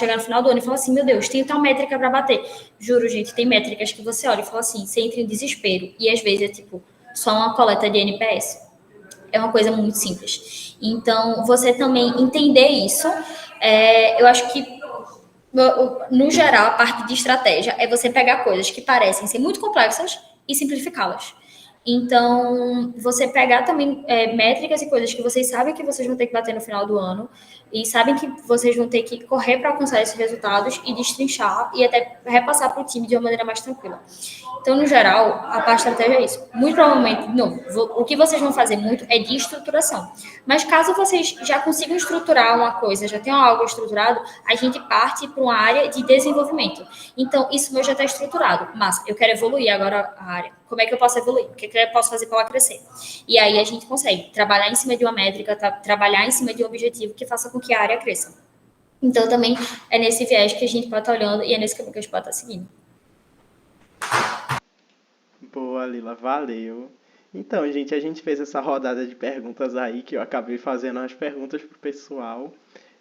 do ano e falar assim, meu Deus, tem tal métrica para bater. Juro, gente, tem métricas que você olha e fala assim, você entra em desespero. E às vezes é tipo, só uma coleta de NPS. É uma coisa muito simples. Então, você também entender isso, eu acho que no geral, a parte de estratégia é você pegar coisas que parecem ser muito complexas e simplificá-las. Então, você pegar também métricas e coisas que vocês sabem que vocês vão ter que bater no final do ano e sabem que vocês vão ter que correr para alcançar esses resultados e destrinchar e até repassar para o time de uma maneira mais tranquila. Então, no geral, a parte de estratégia é isso. Muito provavelmente, não, o que vocês vão fazer muito é de estruturação. Mas caso vocês já consigam estruturar uma coisa, já tenham algo estruturado, a gente parte para uma área de desenvolvimento. Então, isso meu já está estruturado. Mas eu quero evoluir agora a área. Como é que eu posso evoluir? O que eu posso fazer para ela crescer? E aí a gente consegue trabalhar em cima de uma métrica, trabalhar em cima de um objetivo que faça com que a área cresça. Então, também é nesse viés que a gente pode estar olhando e é nesse caminho que a gente pode estar seguindo. Boa, Lila, valeu. Então, gente, a gente fez essa rodada de perguntas aí, que eu acabei fazendo as perguntas pro pessoal.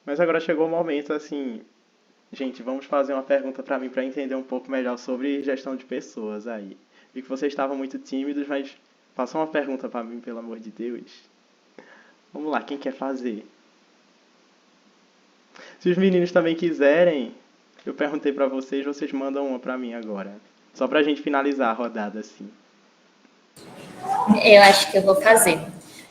Mas agora chegou o momento, assim, gente, vamos fazer uma pergunta para mim para entender um pouco melhor sobre gestão de pessoas aí. Vi que vocês estavam muito tímidos, mas faça uma pergunta para mim, pelo amor de Deus. Vamos lá, quem quer fazer? Se os meninos também quiserem, eu perguntei para vocês, vocês mandam uma para mim agora. Só pra gente finalizar a rodada, assim. Eu acho que eu vou fazer.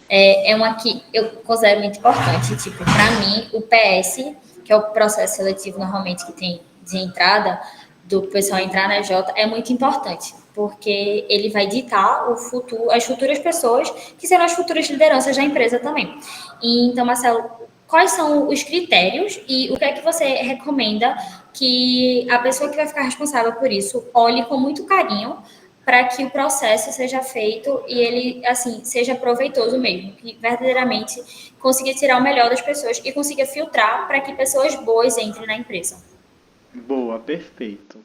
É uma que eu considero muito importante. Tipo, para mim, o PS, que é o processo seletivo normalmente que tem de entrada, do pessoal entrar na Jota, é muito importante. Porque ele vai ditar o futuro, as futuras pessoas, que serão as futuras lideranças da empresa também. Então, Marcelo, quais são os critérios e o que é que você recomenda que a pessoa que vai ficar responsável por isso olhe com muito carinho para que o processo seja feito e ele, assim, seja proveitoso mesmo, que verdadeiramente consiga tirar o melhor das pessoas e consiga filtrar para que pessoas boas entrem na empresa. Boa, perfeito.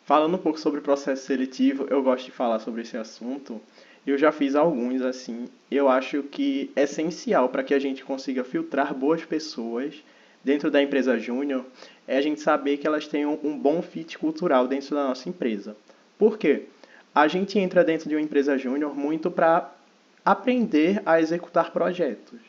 Falando um pouco sobre o processo seletivo, eu gosto de falar sobre esse assunto. Eu já fiz alguns, assim. Eu acho que é essencial para que a gente consiga filtrar boas pessoas dentro da empresa júnior é a gente saber que elas tenham um bom fit cultural dentro da nossa empresa. Por quê? a gente entra dentro de uma empresa júnior muito para aprender a executar projetos.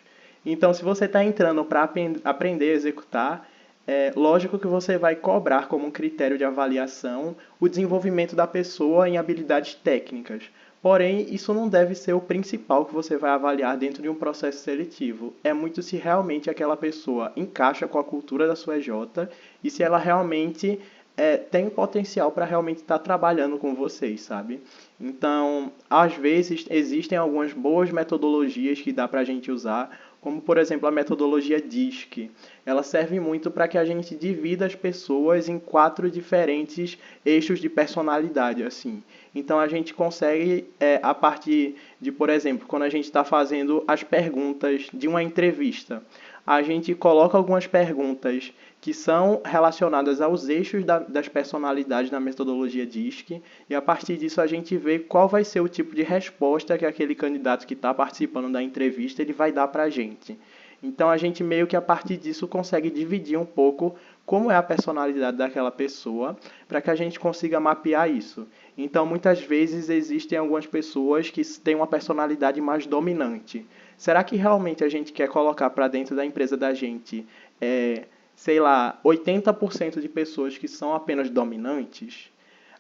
Então, se você está entrando para aprender a executar, é lógico que você vai cobrar como um critério de avaliação o desenvolvimento da pessoa em habilidades técnicas. Porém, isso não deve ser o principal que você vai avaliar dentro de um processo seletivo. É muito se realmente aquela pessoa encaixa com a cultura da sua EJ e se ela realmente tem potencial para realmente estar trabalhando com vocês, sabe? Então, às vezes, existem algumas boas metodologias que dá para a gente usar, como, por exemplo, a metodologia DISC. Ela serve muito para que a gente divida as pessoas em 4 diferentes eixos de personalidade, assim. Então, a gente consegue, a partir de, por exemplo, quando a gente está fazendo as perguntas de uma entrevista, a gente coloca algumas perguntas que são relacionadas aos eixos das personalidades na metodologia DISC, e a partir disso a gente vê qual vai ser o tipo de resposta que aquele candidato que está participando da entrevista ele vai dar para a gente. Então a gente meio que a partir disso consegue dividir um pouco como é a personalidade daquela pessoa, para que a gente consiga mapear isso. Então muitas vezes existem algumas pessoas que têm uma personalidade mais dominante. Será que realmente a gente quer colocar para dentro da empresa da gente, sei lá, 80% de pessoas que são apenas dominantes?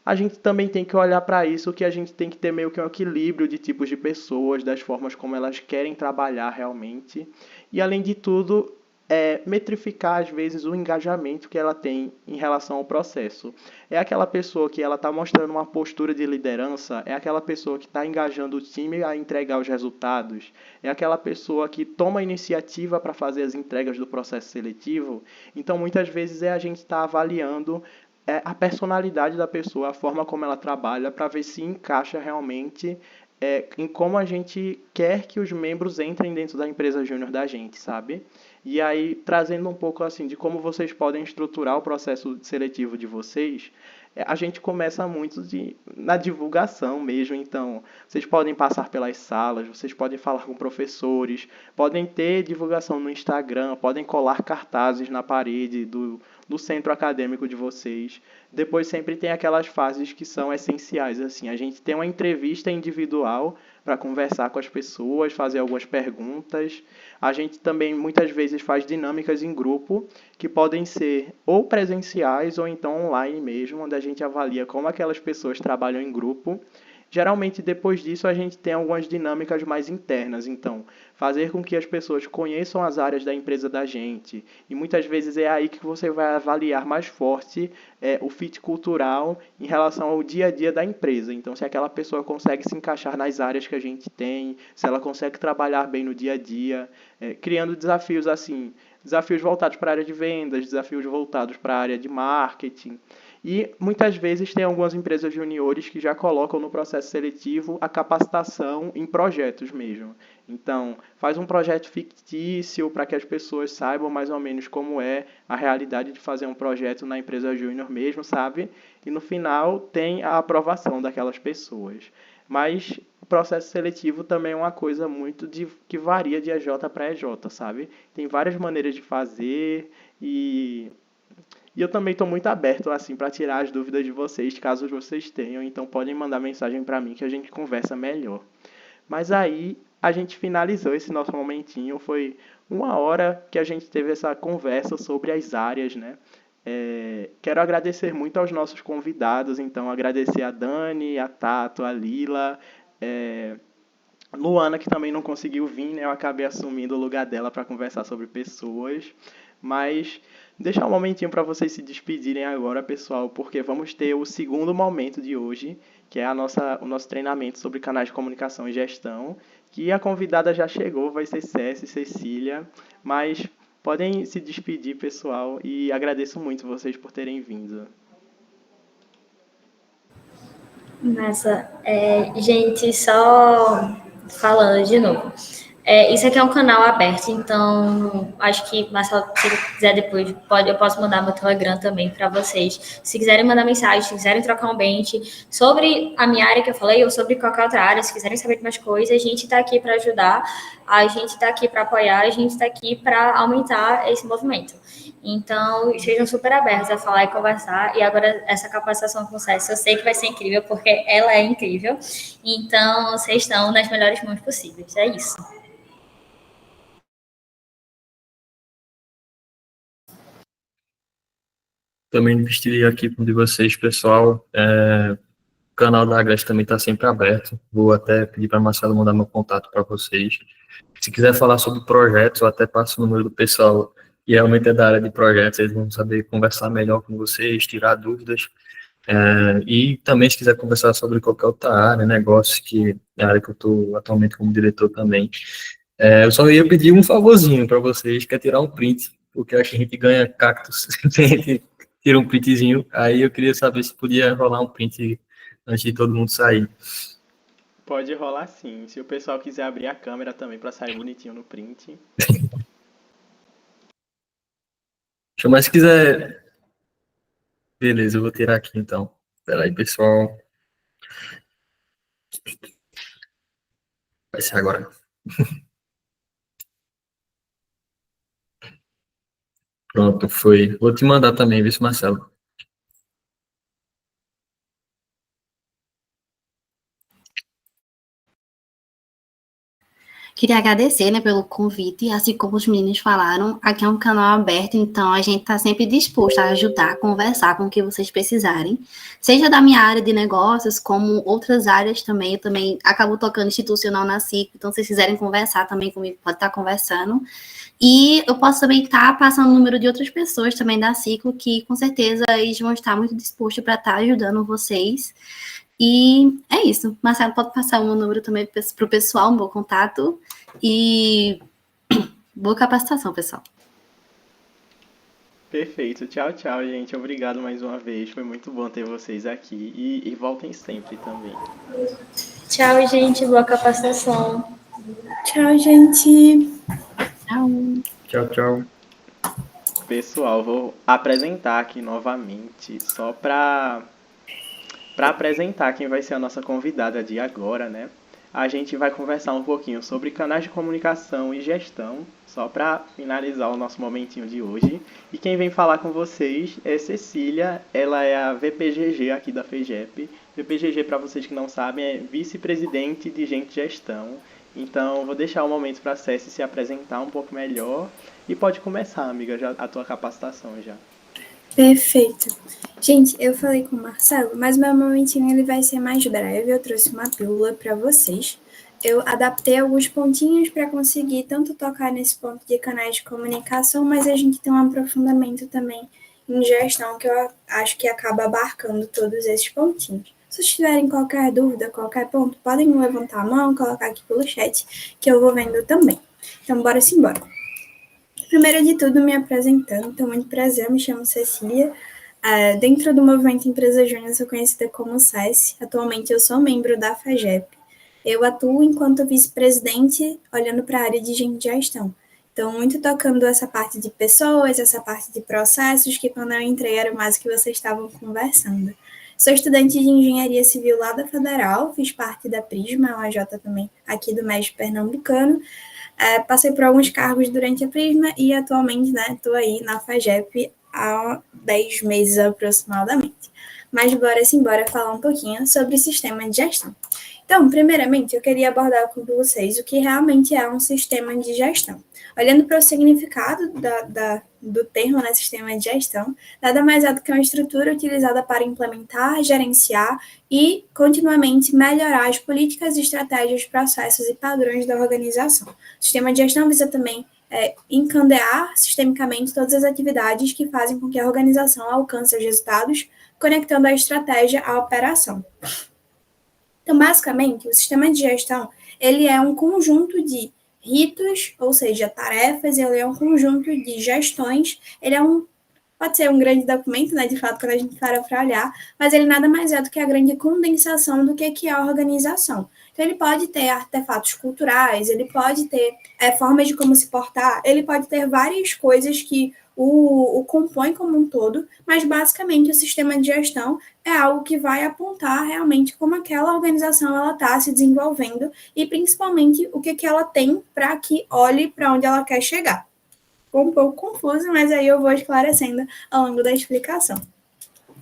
A gente também tem que olhar para isso, que a gente tem que ter meio que um equilíbrio de tipos de pessoas, das formas como elas querem trabalhar realmente. E, além de tudo, metrificar, às vezes, o engajamento que ela tem em relação ao processo. É aquela pessoa que ela está mostrando uma postura de liderança, é aquela pessoa que está engajando o time a entregar os resultados, é aquela pessoa que toma a iniciativa para fazer as entregas do processo seletivo. Então, muitas vezes, a gente está avaliando a personalidade da pessoa, a forma como ela trabalha, para ver se encaixa realmente em como a gente quer que os membros entrem dentro da empresa júnior da gente, sabe? E aí, trazendo um pouco assim de como vocês podem estruturar o processo seletivo de vocês, a gente começa muito na divulgação mesmo. Então, vocês podem passar pelas salas, vocês podem falar com professores, podem ter divulgação no Instagram, podem colar cartazes na parede do centro acadêmico de vocês. Depois sempre tem aquelas fases que são essenciais, assim, a gente tem uma entrevista individual para conversar com as pessoas, fazer algumas perguntas. A gente também muitas vezes faz dinâmicas em grupo, que podem ser ou presenciais ou então online mesmo, onde a gente avalia como aquelas pessoas trabalham em grupo. Geralmente, depois disso, a gente tem algumas dinâmicas mais internas. Então, fazer com que as pessoas conheçam as áreas da empresa da gente. E muitas vezes é aí que você vai avaliar mais forte o fit cultural em relação ao dia a dia da empresa. Então, se aquela pessoa consegue se encaixar nas áreas que a gente tem, se ela consegue trabalhar bem no dia a dia, criando desafios assim, desafios voltados para a área de vendas, desafios voltados para a área de marketing. E muitas vezes tem algumas empresas juniores que já colocam no processo seletivo a capacitação em projetos mesmo. Então, faz um projeto fictício para que as pessoas saibam mais ou menos como é a realidade de fazer um projeto na empresa júnior mesmo, sabe? E no final tem a aprovação daquelas pessoas. Mas o processo seletivo também é uma coisa muito que varia de EJ para EJ, sabe? Tem várias maneiras de fazer e eu também estou muito aberto assim para tirar as dúvidas de vocês, caso vocês tenham. Então podem mandar mensagem para mim que a gente conversa melhor. Mas aí a gente finalizou esse nosso momentinho. Foi 1 hora que a gente teve essa conversa sobre as áreas, né? Quero agradecer muito aos nossos convidados. Então agradecer a Dani, a Tato, a Lila, Luana, que também não conseguiu vir, né? Eu acabei assumindo o lugar dela para conversar sobre pessoas. Mas deixar um momentinho para vocês se despedirem agora, pessoal, porque vamos ter o segundo momento de hoje, que é o nosso treinamento sobre canais de comunicação e gestão, que a convidada já chegou, vai ser Cecília, mas podem se despedir, pessoal, e agradeço muito vocês por terem vindo. Massa. Gente, só falando de novo. Isso aqui é um canal aberto, então acho que, Marcelo, se quiser depois, eu posso mandar meu Telegram também para vocês. Se quiserem mandar mensagem, se quiserem trocar um bench sobre a minha área que eu falei, ou sobre qualquer outra área, se quiserem saber de mais coisas, a gente está aqui para ajudar, a gente está aqui para apoiar, a gente está aqui para aumentar esse movimento. Então, sejam super abertos a falar e conversar. E agora, essa capacitação com o SESC, eu sei que vai ser incrível, porque ela é incrível. Então, vocês estão nas melhores mãos possíveis. É isso. Também investiria aqui com o de vocês, pessoal. O canal da Agreste também está sempre aberto. Vou até pedir para Marcelo mandar meu contato para vocês. Se quiser falar sobre projetos, eu até passo o número do pessoal que realmente é da área de projetos, eles vão saber conversar melhor com vocês, tirar dúvidas. E também, se quiser conversar sobre qualquer outra área, negócio, que é a área que eu estou atualmente como diretor também, eu só ia pedir um favorzinho para vocês, que é tirar um print, porque acho que a gente ganha cactos, a gente tira um printzinho, aí eu queria saber se podia rolar um print antes de todo mundo sair. Pode rolar sim. Se o pessoal quiser abrir a câmera também para sair bonitinho no print. Mas se quiser... Beleza, eu vou tirar aqui então. Espera aí, pessoal. Vai ser agora. Pronto, foi. Vou te mandar também, viu, Marcelo? Queria agradecer, né, pelo convite, assim como os meninos falaram, aqui é um canal aberto, então a gente está sempre disposto a ajudar, conversar com o que vocês precisarem, seja da minha área de negócios, como outras áreas também, eu também acabo tocando institucional na CICO, então se vocês quiserem conversar também comigo, pode estar conversando, e eu posso também estar passando o número de outras pessoas também da Ciclo, que com certeza eles vão estar muito dispostos para estar ajudando vocês. E é isso. Marcelo, pode passar o meu número também para o pessoal, o meu contato. E boa capacitação, pessoal. Perfeito. Tchau, tchau, gente. Obrigado mais uma vez. Foi muito bom ter vocês aqui. E voltem sempre também. Tchau, gente. Boa capacitação. Tchau, gente. Tchau. Tchau, tchau. Pessoal, vou apresentar aqui novamente, só para apresentar quem vai ser a nossa convidada de agora, né? A gente vai conversar um pouquinho sobre canais de comunicação e gestão, só para finalizar o nosso momentinho de hoje. E quem vem falar com vocês é Cecília, ela é a VPGG aqui da FEGEP. VPGG, para vocês que não sabem, é vice-presidente de Gente Gestão. Então, vou deixar um momento para a Ceci se apresentar um pouco melhor. E pode começar, amiga, já, a tua capacitação já. Perfeito. Gente, eu falei com o Marcelo, mas meu momentinho ele vai ser mais breve. Eu trouxe uma pílula para vocês. Eu adaptei alguns pontinhos para conseguir tanto tocar nesse ponto de canais de comunicação, mas a gente tem um aprofundamento também em gestão que eu acho que acaba abarcando todos esses pontinhos. Se vocês tiverem qualquer dúvida, qualquer ponto, podem levantar a mão, colocar aqui pelo chat, que eu vou vendo também. Então, bora simbora. Primeiro de tudo, me apresentando, então, muito prazer, me chamo Cecília. Dentro do movimento Empresa Júnior, sou conhecida como SES. Atualmente, eu sou membro da FAGEP. Eu atuo enquanto vice-presidente, olhando para a área de gestão. Então, muito tocando essa parte de pessoas, essa parte de processos, que quando eu entrei era mais o que vocês estavam conversando. Sou estudante de Engenharia Civil lá da Federal, fiz parte da Prisma, a OJ também, aqui do MES Pernambucano. Passei por alguns cargos durante a Prisma e atualmente, né, estou aí na FAGEP há 10 meses aproximadamente. Mas bora falar um pouquinho sobre o sistema de gestão. Então, primeiramente, eu queria abordar com vocês o que realmente é um sistema de gestão. Olhando para o significado do termo, né, sistema de gestão, nada mais é do que uma estrutura utilizada para implementar, gerenciar e continuamente melhorar as políticas, estratégias, processos e padrões da organização. O sistema de gestão visa também encandear sistemicamente todas as atividades que fazem com que a organização alcance os resultados, conectando a estratégia à operação. Então, basicamente, o sistema de gestão, ele é um conjunto de ritos, ou seja, tarefas, ele é um conjunto de gestões, ele é um pode ser um grande documento, né, de fato, quando a gente para olhar, mas ele nada mais é do que a grande condensação do que é a organização. Então, ele pode ter artefatos culturais, ele pode ter formas de como se portar, ele pode ter várias coisas que o compõem como um todo, mas basicamente o sistema de gestão é algo que vai apontar realmente como aquela organização ela está se desenvolvendo e principalmente o que ela tem para que olhe para onde ela quer chegar. Ficou um pouco confuso, mas aí eu vou esclarecendo ao longo da explicação.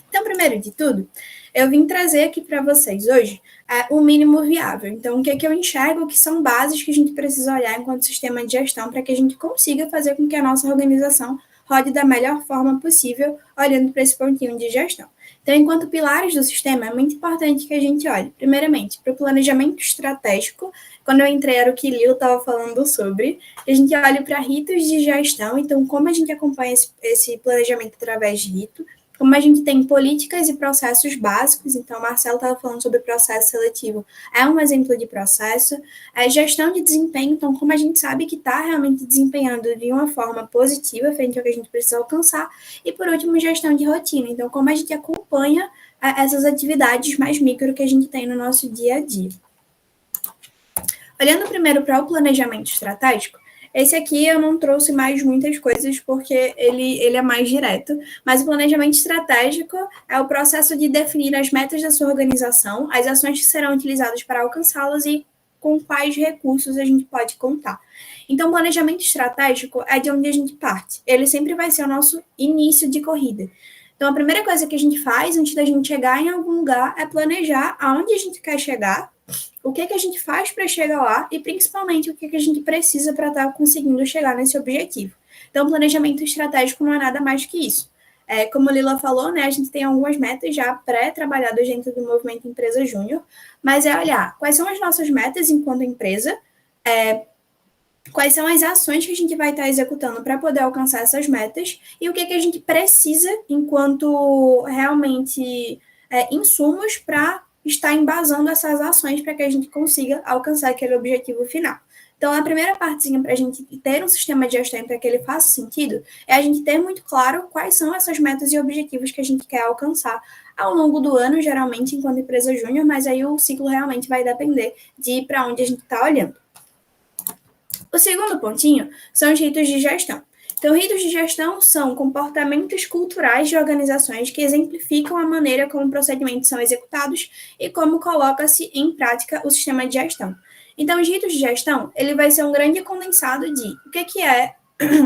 Então, primeiro de tudo, eu vim trazer aqui para vocês hoje o mínimo viável. Então, o que eu enxergo que são bases que a gente precisa olhar enquanto sistema de gestão para que a gente consiga fazer com que a nossa organização rode da melhor forma possível, olhando para esse pontinho de gestão. Então, enquanto pilares do sistema, é muito importante que a gente olhe, primeiramente, para o planejamento estratégico. Quando eu entrei, era o que Lilo estava falando sobre. A gente olha para ritos de gestão, então, como a gente acompanha esse planejamento através de rito, como a gente tem políticas e processos básicos, então o Marcelo estava falando sobre processo seletivo, é um exemplo de processo, gestão de desempenho, então como a gente sabe que está realmente desempenhando de uma forma positiva, frente ao que a gente precisa alcançar, e por último, gestão de rotina, então como a gente acompanha essas atividades mais micro que a gente tem no nosso dia a dia. Olhando primeiro para o planejamento estratégico, esse aqui eu não trouxe mais muitas coisas porque ele é mais direto, mas o planejamento estratégico é o processo de definir as metas da sua organização, as ações que serão utilizadas para alcançá-las e com quais recursos a gente pode contar. Então, o planejamento estratégico é de onde a gente parte. Ele sempre vai ser o nosso início de corrida. Então, a primeira coisa que a gente faz antes da gente chegar em algum lugar é planejar aonde a gente quer chegar, o que a gente faz para chegar lá e, principalmente, o que a gente precisa para estar conseguindo chegar nesse objetivo. Então, planejamento estratégico não é nada mais que isso. Como a Lila falou, né, a gente tem algumas metas já pré-trabalhadas dentro do movimento Empresa Júnior, mas é olhar quais são as nossas metas enquanto empresa, quais são as ações que a gente vai estar executando para poder alcançar essas metas e o que a gente precisa enquanto realmente insumos para estar embasando essas ações para que a gente consiga alcançar aquele objetivo final. Então, a primeira partezinha para a gente ter um sistema de gestão para que ele faça sentido é a gente ter muito claro quais são essas metas e objetivos que a gente quer alcançar ao longo do ano, geralmente enquanto empresa júnior, mas aí o ciclo realmente vai depender de para onde a gente está olhando. O segundo pontinho são os ritos de gestão. Então, ritos de gestão são comportamentos culturais de organizações que exemplificam a maneira como procedimentos são executados e como coloca-se em prática o sistema de gestão. Então, os ritos de gestão, ele vai ser um grande condensado de o que é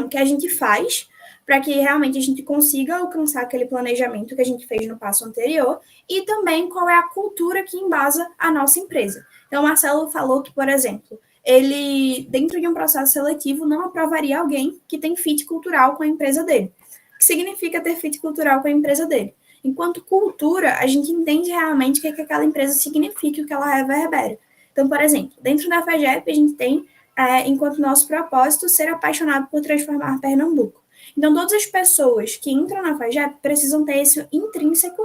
que a gente faz para que realmente a gente consiga alcançar aquele planejamento que a gente fez no passo anterior e também qual é a cultura que embasa a nossa empresa. Então, o Marcelo falou que, por exemplo, ele, dentro de um processo seletivo, não aprovaria alguém que tem fit cultural com a empresa dele. O que significa ter fit cultural com a empresa dele? Enquanto cultura, a gente entende realmente o que aquela empresa significa e o que ela reverbera. Então, por exemplo, dentro da FAGEP, a gente tem, enquanto nosso propósito, ser apaixonado por transformar Pernambuco. Então, todas as pessoas que entram na FAGEP precisam ter isso intrínseco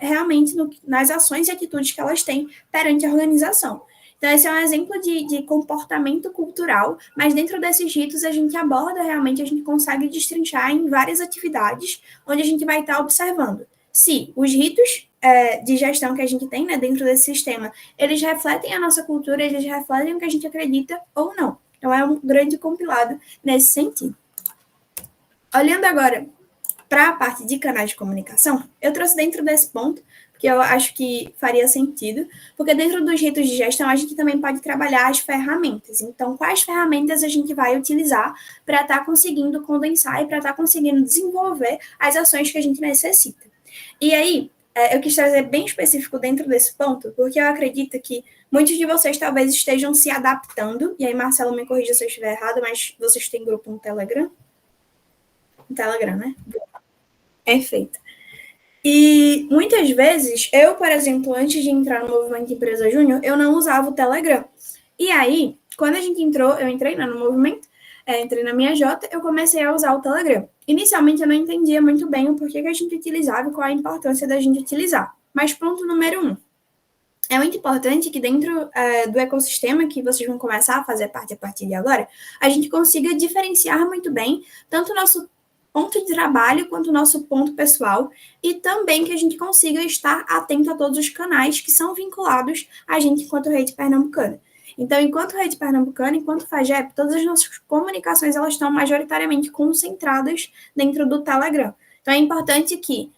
realmente nas ações e atitudes que elas têm perante a organização. Então, esse é um exemplo de comportamento cultural, mas dentro desses ritos a gente aborda realmente, a gente consegue destrinchar em várias atividades, onde a gente vai estar observando se os ritos de gestão que a gente tem, né, dentro desse sistema, eles refletem a nossa cultura, eles refletem o que a gente acredita ou não. Então, é um grande compilado nesse sentido. Olhando agora para a parte de canais de comunicação, eu trouxe dentro desse ponto, que eu acho que faria sentido, porque dentro dos ritos de gestão a gente também pode trabalhar as ferramentas. Então, quais ferramentas a gente vai utilizar para estar conseguindo condensar e para estar conseguindo desenvolver as ações que a gente necessita. E aí, eu quis trazer bem específico dentro desse ponto, porque eu acredito que muitos de vocês talvez estejam se adaptando, e aí Marcelo me corrija se eu estiver errado, mas vocês têm grupo no Telegram? No Telegram, né? Perfeito. E muitas vezes, eu, por exemplo, antes de entrar no movimento Empresa Júnior, eu não usava o Telegram. E aí, quando a gente entrou, eu entrei no movimento, entrei na minha J, eu comecei a usar o Telegram. Inicialmente, eu não entendia muito bem o porquê que a gente utilizava e qual a importância da gente utilizar. Mas ponto número 1. É muito importante que dentro do ecossistema que vocês vão começar a fazer parte a partir de agora, a gente consiga diferenciar muito bem tanto o nosso ponto de trabalho quanto o nosso ponto pessoal, e também que a gente consiga estar atento a todos os canais que são vinculados a gente enquanto rede pernambucana. Então, enquanto rede pernambucana, enquanto FAGEP, todas as nossas comunicações elas estão majoritariamente concentradas dentro do Telegram. Então, é importante que,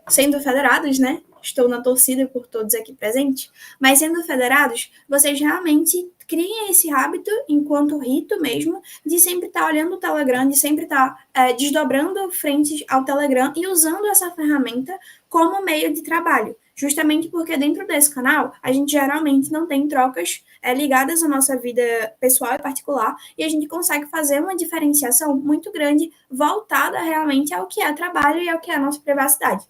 sendo federados, né, estou na torcida por todos aqui presentes, mas sendo federados, vocês realmente criem esse hábito, enquanto rito mesmo, de sempre estar olhando o Telegram, de sempre estar desdobrando frente ao Telegram e usando essa ferramenta como meio de trabalho. Justamente porque dentro desse canal, a gente geralmente não tem trocas ligadas à nossa vida pessoal e particular, e a gente consegue fazer uma diferenciação muito grande voltada realmente ao que é trabalho e ao que é a nossa privacidade.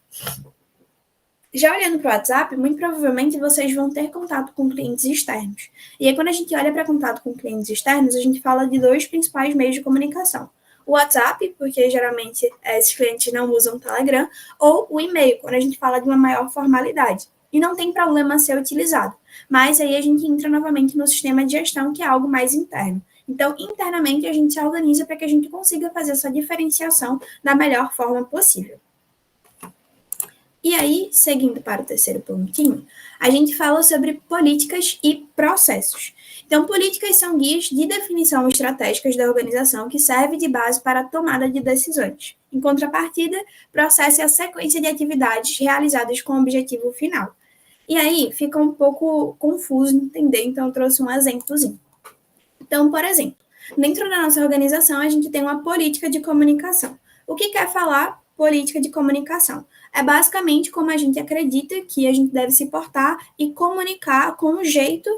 Já olhando para o WhatsApp, muito provavelmente vocês vão ter contato com clientes externos. E aí, quando a gente olha para contato com clientes externos, a gente fala de 2 principais meios de comunicação. O WhatsApp, porque geralmente esses clientes não usam o Telegram, ou o e-mail, quando a gente fala de uma maior formalidade. E não tem problema ser utilizado. Mas aí a gente entra novamente no sistema de gestão, que é algo mais interno. Então, internamente, a gente se organiza para que a gente consiga fazer essa diferenciação da melhor forma possível. E aí, seguindo para o terceiro pontinho, a gente fala sobre políticas e processos. Então, políticas são guias de definição estratégicas da organização que servem de base para a tomada de decisões. Em contrapartida, processo é a sequência de atividades realizadas com o objetivo final. E aí, fica um pouco confuso entender, então eu trouxe um exemplozinho. Então, por exemplo, dentro da nossa organização, a gente tem uma política de comunicação. O que quer falar política de comunicação? É basicamente como a gente acredita que a gente deve se portar e comunicar com o jeito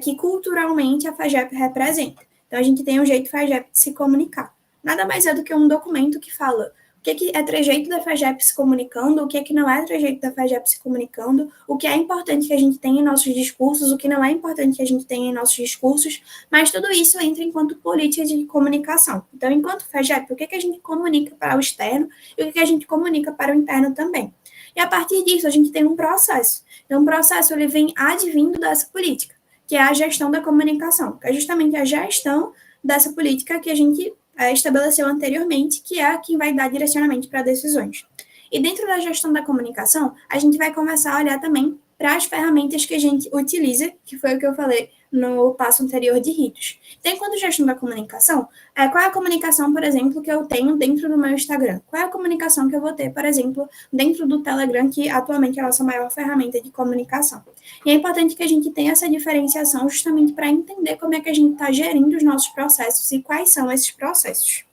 que culturalmente a FAGEP representa. Então, a gente tem um jeito FAGEP de se comunicar. Nada mais é do que um documento que fala o que é trejeito da FAGEP se comunicando, o que não é trejeito da FAGEP se comunicando, o que é importante que a gente tenha em nossos discursos, o que não é importante que a gente tenha em nossos discursos, mas tudo isso entra enquanto política de comunicação. Então, enquanto FAGEP, o que a gente comunica para o externo e o que a gente comunica para o interno também. E a partir disso, a gente tem um processo. Então, o processo ele vem advindo dessa política, que é a gestão da comunicação, que é justamente a gestão dessa política que a gente estabeleceu anteriormente, que é a que vai dar direcionamento para decisões. E dentro da gestão da comunicação, a gente vai começar a olhar também para as ferramentas que a gente utiliza, que foi o que eu falei no passo anterior de ritos. Então, enquanto gestão da comunicação, qual é a comunicação, por exemplo, que eu tenho dentro do meu Instagram? Qual é a comunicação que eu vou ter, por exemplo, dentro do Telegram, que atualmente é a nossa maior ferramenta de comunicação? E é importante que a gente tenha essa diferenciação justamente para entender como é que a gente está gerindo os nossos processos e quais são esses processos.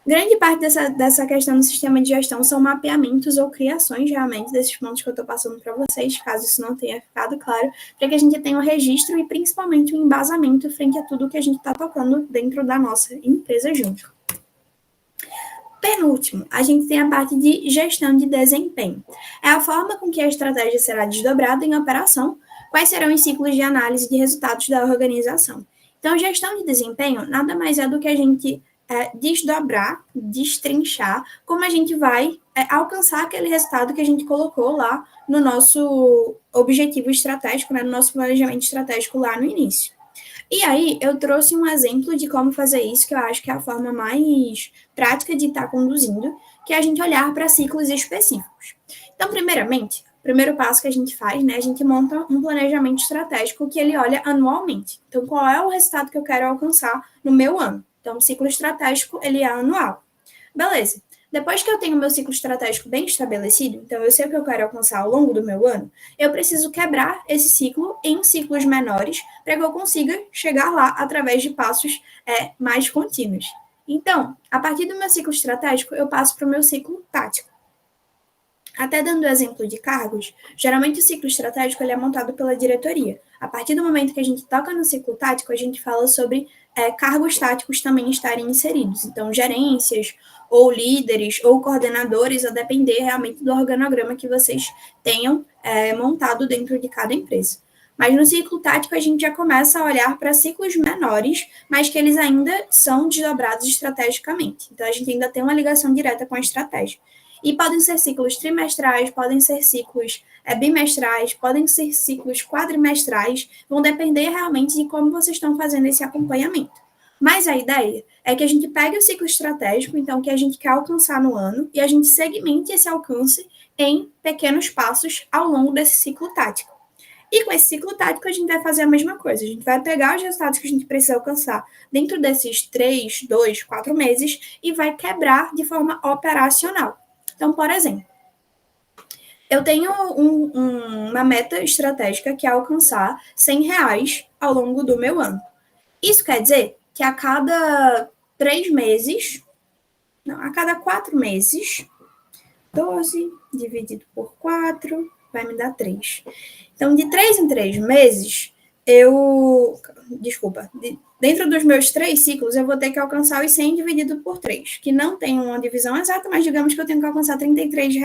Grande parte dessa questão do sistema de gestão são mapeamentos ou criações, realmente, desses pontos que eu estou passando para vocês, caso isso não tenha ficado claro, para que a gente tenha um registro e, principalmente, um embasamento frente a tudo que a gente está tocando dentro da nossa empresa junto. Penúltimo, a gente tem a parte de gestão de desempenho. É a forma com que a estratégia será desdobrada em operação, quais serão os ciclos de análise de resultados da organização. Então, gestão de desempenho nada mais é do que a gente desdobrar, destrinchar, como a gente vai alcançar aquele resultado que a gente colocou lá no nosso objetivo estratégico, né, no nosso planejamento estratégico lá no início. E aí, eu trouxe um exemplo de como fazer isso, que eu acho que é a forma mais prática de estar conduzindo, que é a gente olhar para ciclos específicos. Então, primeiramente, o primeiro passo que a gente faz, né, a gente monta um planejamento estratégico que ele olha anualmente. Então, qual é o resultado que eu quero alcançar no meu ano? Então, o ciclo estratégico, ele é anual. Beleza. Depois que eu tenho meu ciclo estratégico bem estabelecido, então eu sei o que eu quero alcançar ao longo do meu ano, eu preciso quebrar esse ciclo em ciclos menores para que eu consiga chegar lá através de passos mais contínuos. Então, a partir do meu ciclo estratégico, eu passo para o meu ciclo tático. Até dando o exemplo de cargos, geralmente o ciclo estratégico ele é montado pela diretoria. A partir do momento que a gente toca no ciclo tático, a gente fala sobre cargos táticos também estarem inseridos. Então, gerências, ou líderes, ou coordenadores, a depender realmente do organograma que vocês tenham montado dentro de cada empresa. Mas no ciclo tático, a gente já começa a olhar para ciclos menores, mas que eles ainda são desdobrados estrategicamente. Então, a gente ainda tem uma ligação direta com a estratégia. E podem ser ciclos trimestrais, podem ser ciclos bimestrais, podem ser ciclos quadrimestrais, vão depender realmente de como vocês estão fazendo esse acompanhamento. Mas a ideia é que a gente pegue o ciclo estratégico, então, que a gente quer alcançar no ano, e a gente segmente esse alcance em pequenos passos ao longo desse ciclo tático. E com esse ciclo tático, a gente vai fazer a mesma coisa. A gente vai pegar os resultados que a gente precisa alcançar dentro desses 3, 2, 4 meses e vai quebrar de forma operacional. Então, por exemplo, eu tenho uma meta estratégica que é alcançar R$ 100 ao longo do meu ano. Isso quer dizer que a cada 3 meses, não, a cada 4 meses, 12 dividido por 4 vai me dar 3. Então, de 3 em 3 meses, dentro dos meus 3 ciclos, eu vou ter que alcançar os 100 dividido por 3, que não tem uma divisão exata, mas digamos que eu tenho que alcançar R$ 33.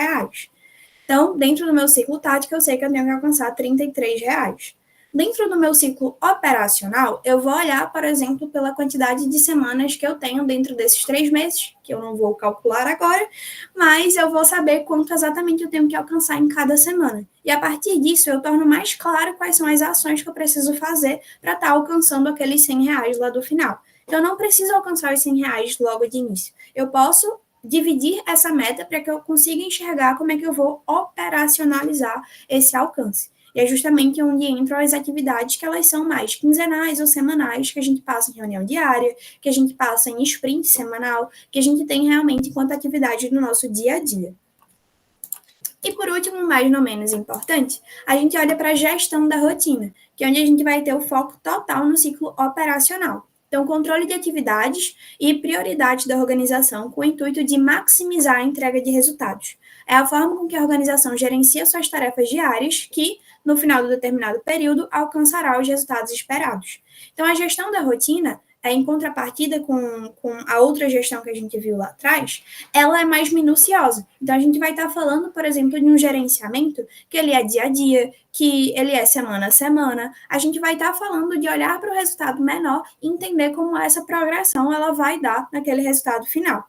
Então, dentro do meu ciclo tático, eu sei que eu tenho que alcançar R$ 33. Dentro do meu ciclo operacional, eu vou olhar, por exemplo, pela quantidade de semanas que eu tenho dentro desses 3 meses, que eu não vou calcular agora, mas eu vou saber quanto exatamente eu tenho que alcançar em cada semana. E a partir disso, eu torno mais claro quais são as ações que eu preciso fazer para estar alcançando aqueles R$ 100 lá do final. Então, eu não preciso alcançar os R$ 100 logo de início. Eu posso dividir essa meta para que eu consiga enxergar como é que eu vou operacionalizar esse alcance. E é justamente onde entram as atividades que elas são mais quinzenais ou semanais, que a gente passa em reunião diária, que a gente passa em sprint semanal, que a gente tem realmente enquanto atividade no nosso dia a dia. E por último, mas não menos importante, a gente olha para a gestão da rotina, que é onde a gente vai ter o foco total no ciclo operacional. Então, controle de atividades e prioridades da organização com o intuito de maximizar a entrega de resultados. É a forma com que a organização gerencia suas tarefas diárias que, no final do determinado período, alcançará os resultados esperados. Então, a gestão da rotina, em contrapartida com a outra gestão que a gente viu lá atrás, ela é mais minuciosa. Então, a gente vai estar falando, por exemplo, de um gerenciamento que ele é dia a dia, que ele é semana a semana. A gente vai estar falando de olhar para o resultado menor e entender como essa progressão ela vai dar naquele resultado final.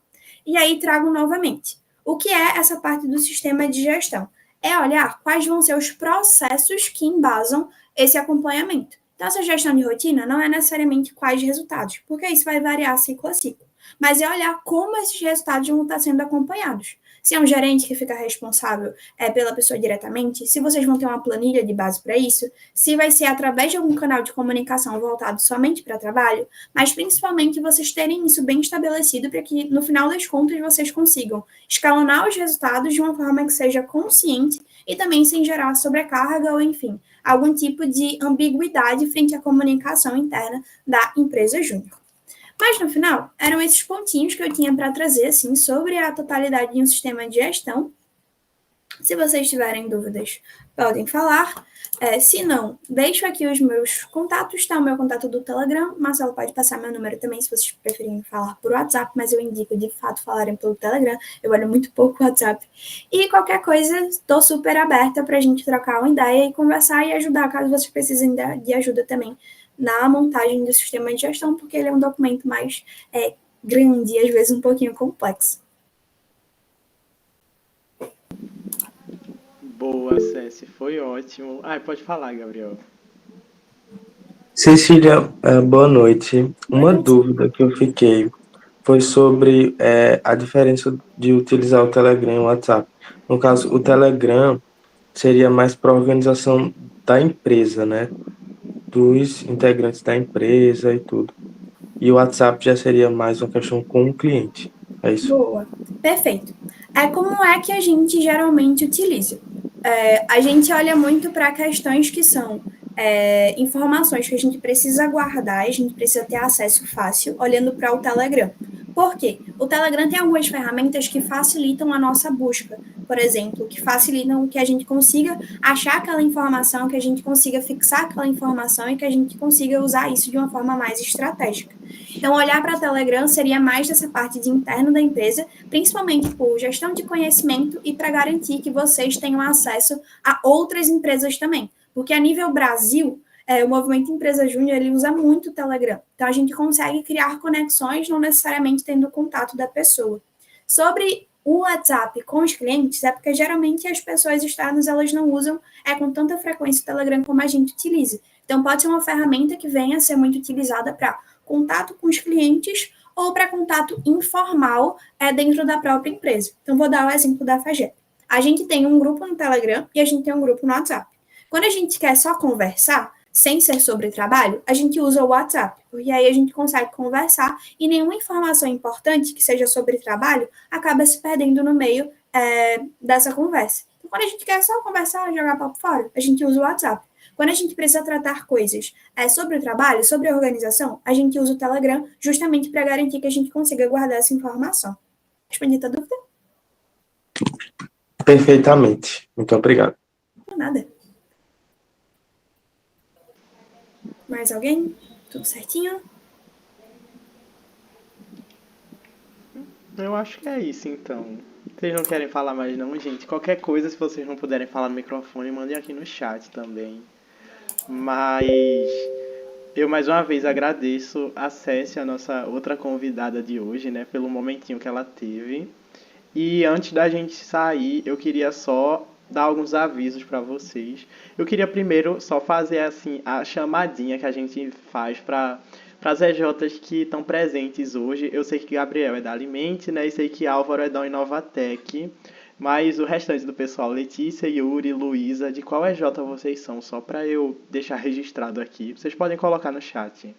E aí, trago novamente. O que é essa parte do sistema de gestão? É olhar quais vão ser os processos que embasam esse acompanhamento. Então, essa gestão de rotina não é necessariamente quais resultados, porque isso vai variar ciclo a ciclo, mas é olhar como esses resultados vão estar sendo acompanhados. Se é um gerente que fica responsável pela pessoa diretamente, se vocês vão ter uma planilha de base para isso, se vai ser através de algum canal de comunicação voltado somente para trabalho, mas principalmente vocês terem isso bem estabelecido para que, no final das contas, vocês consigam escalonar os resultados de uma forma que seja consciente e também sem gerar sobrecarga ou, enfim, algum tipo de ambiguidade frente à comunicação interna da empresa júnior. Mas, no final, eram esses pontinhos que eu tinha para trazer, assim, sobre a totalidade de um sistema de gestão. Se vocês tiverem dúvidas, podem falar. Se não, deixo aqui os meus contatos, tá? O meu contato do Telegram. Marcelo pode passar meu número também, se vocês preferirem falar por WhatsApp, mas eu indico, de fato, falarem pelo Telegram. Eu olho muito pouco o WhatsApp. E qualquer coisa, estou super aberta para a gente trocar uma ideia e conversar e ajudar, caso vocês precisem de ajuda também na montagem do sistema de gestão, porque ele é um documento mais grande e, às vezes, um pouquinho complexo. Boa, Ceci, foi ótimo. Pode falar, Gabriel. Cecília, boa noite. Uma dúvida que eu fiquei foi sobre a diferença de utilizar o Telegram e o WhatsApp. No caso, o Telegram seria mais para a organização da empresa, né? Dos integrantes da empresa e tudo. E o WhatsApp já seria mais uma questão com o cliente. É isso? Boa, perfeito. Como é que a gente geralmente utiliza? A gente olha muito para questões que são informações que a gente precisa guardar, a gente precisa ter acesso fácil, olhando para o Telegram. Por quê? O Telegram tem algumas ferramentas que facilitam a nossa busca, por exemplo, que facilitam que a gente consiga achar aquela informação, que a gente consiga fixar aquela informação e que a gente consiga usar isso de uma forma mais estratégica. Então, olhar para o Telegram seria mais dessa parte de interno da empresa, principalmente por gestão de conhecimento e para garantir que vocês tenham acesso a outras empresas também. Porque a nível Brasil, o Movimento Empresa Júnior, ele usa muito o Telegram. Então, a gente consegue criar conexões, não necessariamente tendo o contato da pessoa. Sobre o WhatsApp com os clientes, é porque geralmente as pessoas externas, elas não usam com tanta frequência o Telegram como a gente utiliza. Então, pode ser uma ferramenta que venha a ser muito utilizada para contato com os clientes ou para contato informal dentro da própria empresa. Então, vou dar o exemplo da FAGEP. A gente tem um grupo no Telegram e a gente tem um grupo no WhatsApp. Quando a gente quer só conversar, sem ser sobre trabalho, a gente usa o WhatsApp, porque aí a gente consegue conversar e nenhuma informação importante que seja sobre trabalho acaba se perdendo no meio dessa conversa. Então, quando a gente quer só conversar, jogar papo fora, a gente usa o WhatsApp. Quando a gente precisa tratar coisas sobre o trabalho, sobre a organização, a gente usa o Telegram justamente para garantir que a gente consiga guardar essa informação. Respondi a dúvida? Perfeitamente. Muito obrigado. Não, nada. Mais alguém? Tudo certinho? Eu acho que é isso, então. Vocês não querem falar mais não, gente? Qualquer coisa, se vocês não puderem falar no microfone, mandem aqui no chat também. Mas eu mais uma vez agradeço a Cécia, a nossa outra convidada de hoje, né, pelo momentinho que ela teve. E antes da gente sair, eu queria só dar alguns avisos para vocês. Eu queria primeiro só fazer assim a chamadinha que a gente faz para as EJs que estão presentes hoje. Eu sei que Gabriel é da Alimente, né? E sei que Álvaro é da Inovatec. Mas o restante do pessoal, Letícia, Yuri, Luísa, de qual EJ vocês são? Só para eu deixar registrado aqui. Vocês podem colocar no chat.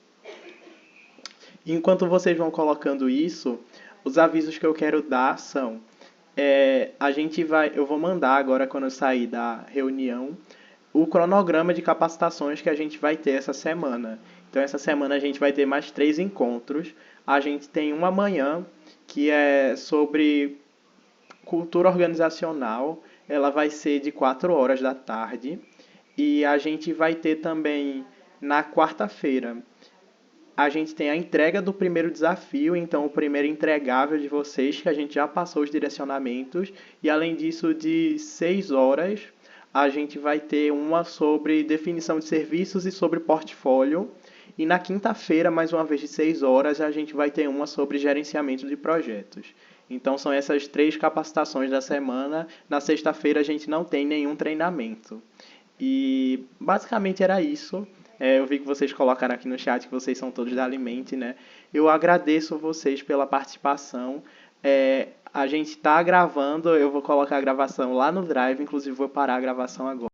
Enquanto vocês vão colocando isso, os avisos que eu quero dar são... eu vou mandar agora, quando eu sair da reunião, o cronograma de capacitações que a gente vai ter essa semana. Então, essa semana a gente vai ter mais 3 encontros. A gente tem uma amanhã, que é sobre cultura organizacional. Ela vai ser de 4 horas da tarde. E a gente vai ter também, na quarta-feira, a gente tem a entrega do primeiro desafio, então o primeiro entregável de vocês, que a gente já passou os direcionamentos. E além disso, de 6 horas, a gente vai ter uma sobre definição de serviços e sobre portfólio. E na quinta-feira, mais uma vez de 6 horas, a gente vai ter uma sobre gerenciamento de projetos. Então são essas 3 capacitações da semana. Na sexta-feira a gente não tem nenhum treinamento. E basicamente era isso. Eu vi que vocês colocaram aqui no chat que vocês são todos da Alimente, né? Eu agradeço vocês pela participação. A gente está gravando, eu vou colocar a gravação lá no Drive, inclusive vou parar a gravação agora.